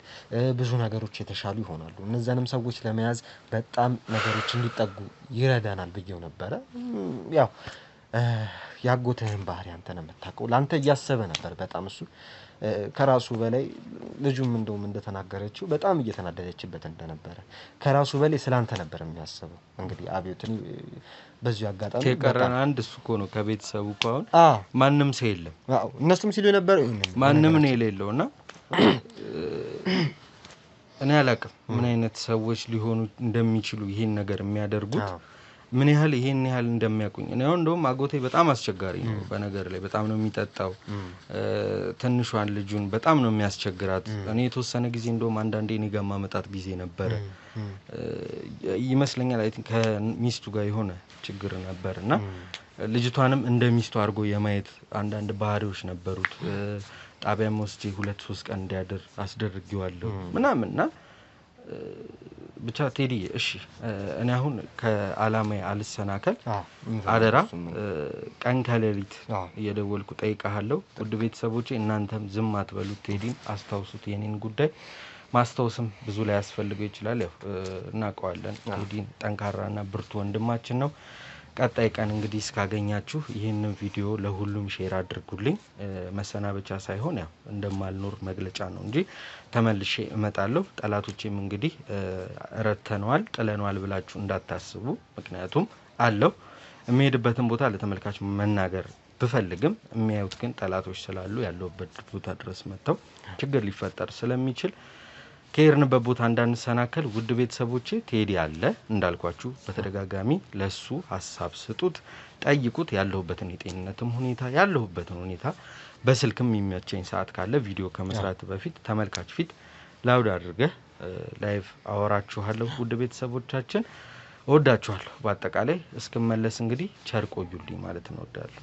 ብዙ ነገሮች የተሻሉ ይሆናሉ። እነዛንም ሰዎች ለመያዝ በጣም ነገሮች እንዲጠጉ ይረዳናል ብዬው ነበረ። ያው ያጎትህን ባህሪ አንተ ነው የምታውቀው። ላንተ እያሰበ ነበር በጣም እሱ ከራሱ በላይ ልጁም እንደውም እንደተናገረችው በጣም እየተናደደችበት እንደነበረ ከራሱ በላይ ስላንተ ነበር የሚያስበው። እንግዲህ አብዮትን በዚህ አጋጣሚ ከቀረና አንድ እሱ እኮ ነው ከቤተሰቡ እኮ አሁን ማንም ሰው የለም። አዎ እነሱም ሲሉ ነበር ማንም ነው የሌለውና እኔ አላውቅም ምን አይነት ሰዎች ሊሆኑ እንደሚችሉ ይሄን ነገር የሚያደርጉት ምን ያህል ይሄን ያህል እንደሚያቁኝ። እኔ አሁን እንደውም አጎቴ በጣም አስቸጋሪ ነው በነገር ላይ በጣም ነው የሚጠጣው። ትንሿን ልጁን በጣም ነው የሚያስቸግራት። እኔ የተወሰነ ጊዜ እንደውም አንዳንዴ እኔ ጋር ማመጣት ጊዜ ነበረ ይመስለኛል። አይ ቲንክ ከሚስቱ ጋር የሆነ ችግር ነበርና ልጅቷንም እንደ ሚስቱ አድርጎ የማየት አንዳንድ ባህሪዎች ነበሩት። ጣቢያም ወስጄ 2-3 ቀን እንዲያድር አስደርጌዋለሁ ምናምንና ብቻ ቴዲ እሺ እኔ አሁን ከአላማዬ አልሰናከል አደራ ቀን ከሌሊት እየደወልኩ ጠይቃለሁ። ውድ ቤተሰቦቼ እናንተም ዝም አትበሉት፣ ቴዲን አስታውሱት። የኔን ጉዳይ ማስታወስም ብዙ ላይ ያስፈልገው ይችላል። ያው እናውቀዋለን ቴዲን ጠንካራና ብርቱ ወንድማችን ነው። ቀጣይ ቀን እንግዲህ እስካገኛችሁ ይሄንን ቪዲዮ ለሁሉም ሼር አድርጉልኝ። መሰናበቻ ሳይሆን ያው እንደማልኖር መግለጫ ነው እንጂ ተመልሼ እመጣለሁ። ጠላቶቼም እንግዲህ ረተነዋል ጥለነዋል ብላችሁ እንዳታስቡ። ምክንያቱም አለው የሚሄድበትን ቦታ ለተመልካች መናገር ብፈልግም የሚያዩት ግን ጠላቶች ስላሉ ያለውበት ቦታ ድረስ መጥተው ችግር ሊፈጠር ስለሚችል ከሄድንበት ቦታ እንዳንሰናከል ውድ ቤተሰቦቼ ቴዲ አለ እንዳልኳችሁ በተደጋጋሚ ለሱ ሐሳብ ስጡት፣ ጠይቁት። ያለሁበትን የጤንነትም ሁኔታ ያለሁበትን ሁኔታ በስልክም የሚመቸኝ ሰዓት ካለ ቪዲዮ ከመስራት በፊት ተመልካች ፊት ላውድ አድርገህ ላይቭ አወራችኋለሁ። ውድ ቤተሰቦቻችን እወዳችኋለሁ። በአጠቃላይ እስክመለስ እንግዲህ ቸር ቆዩልኝ ማለት ነው። እወዳለሁ።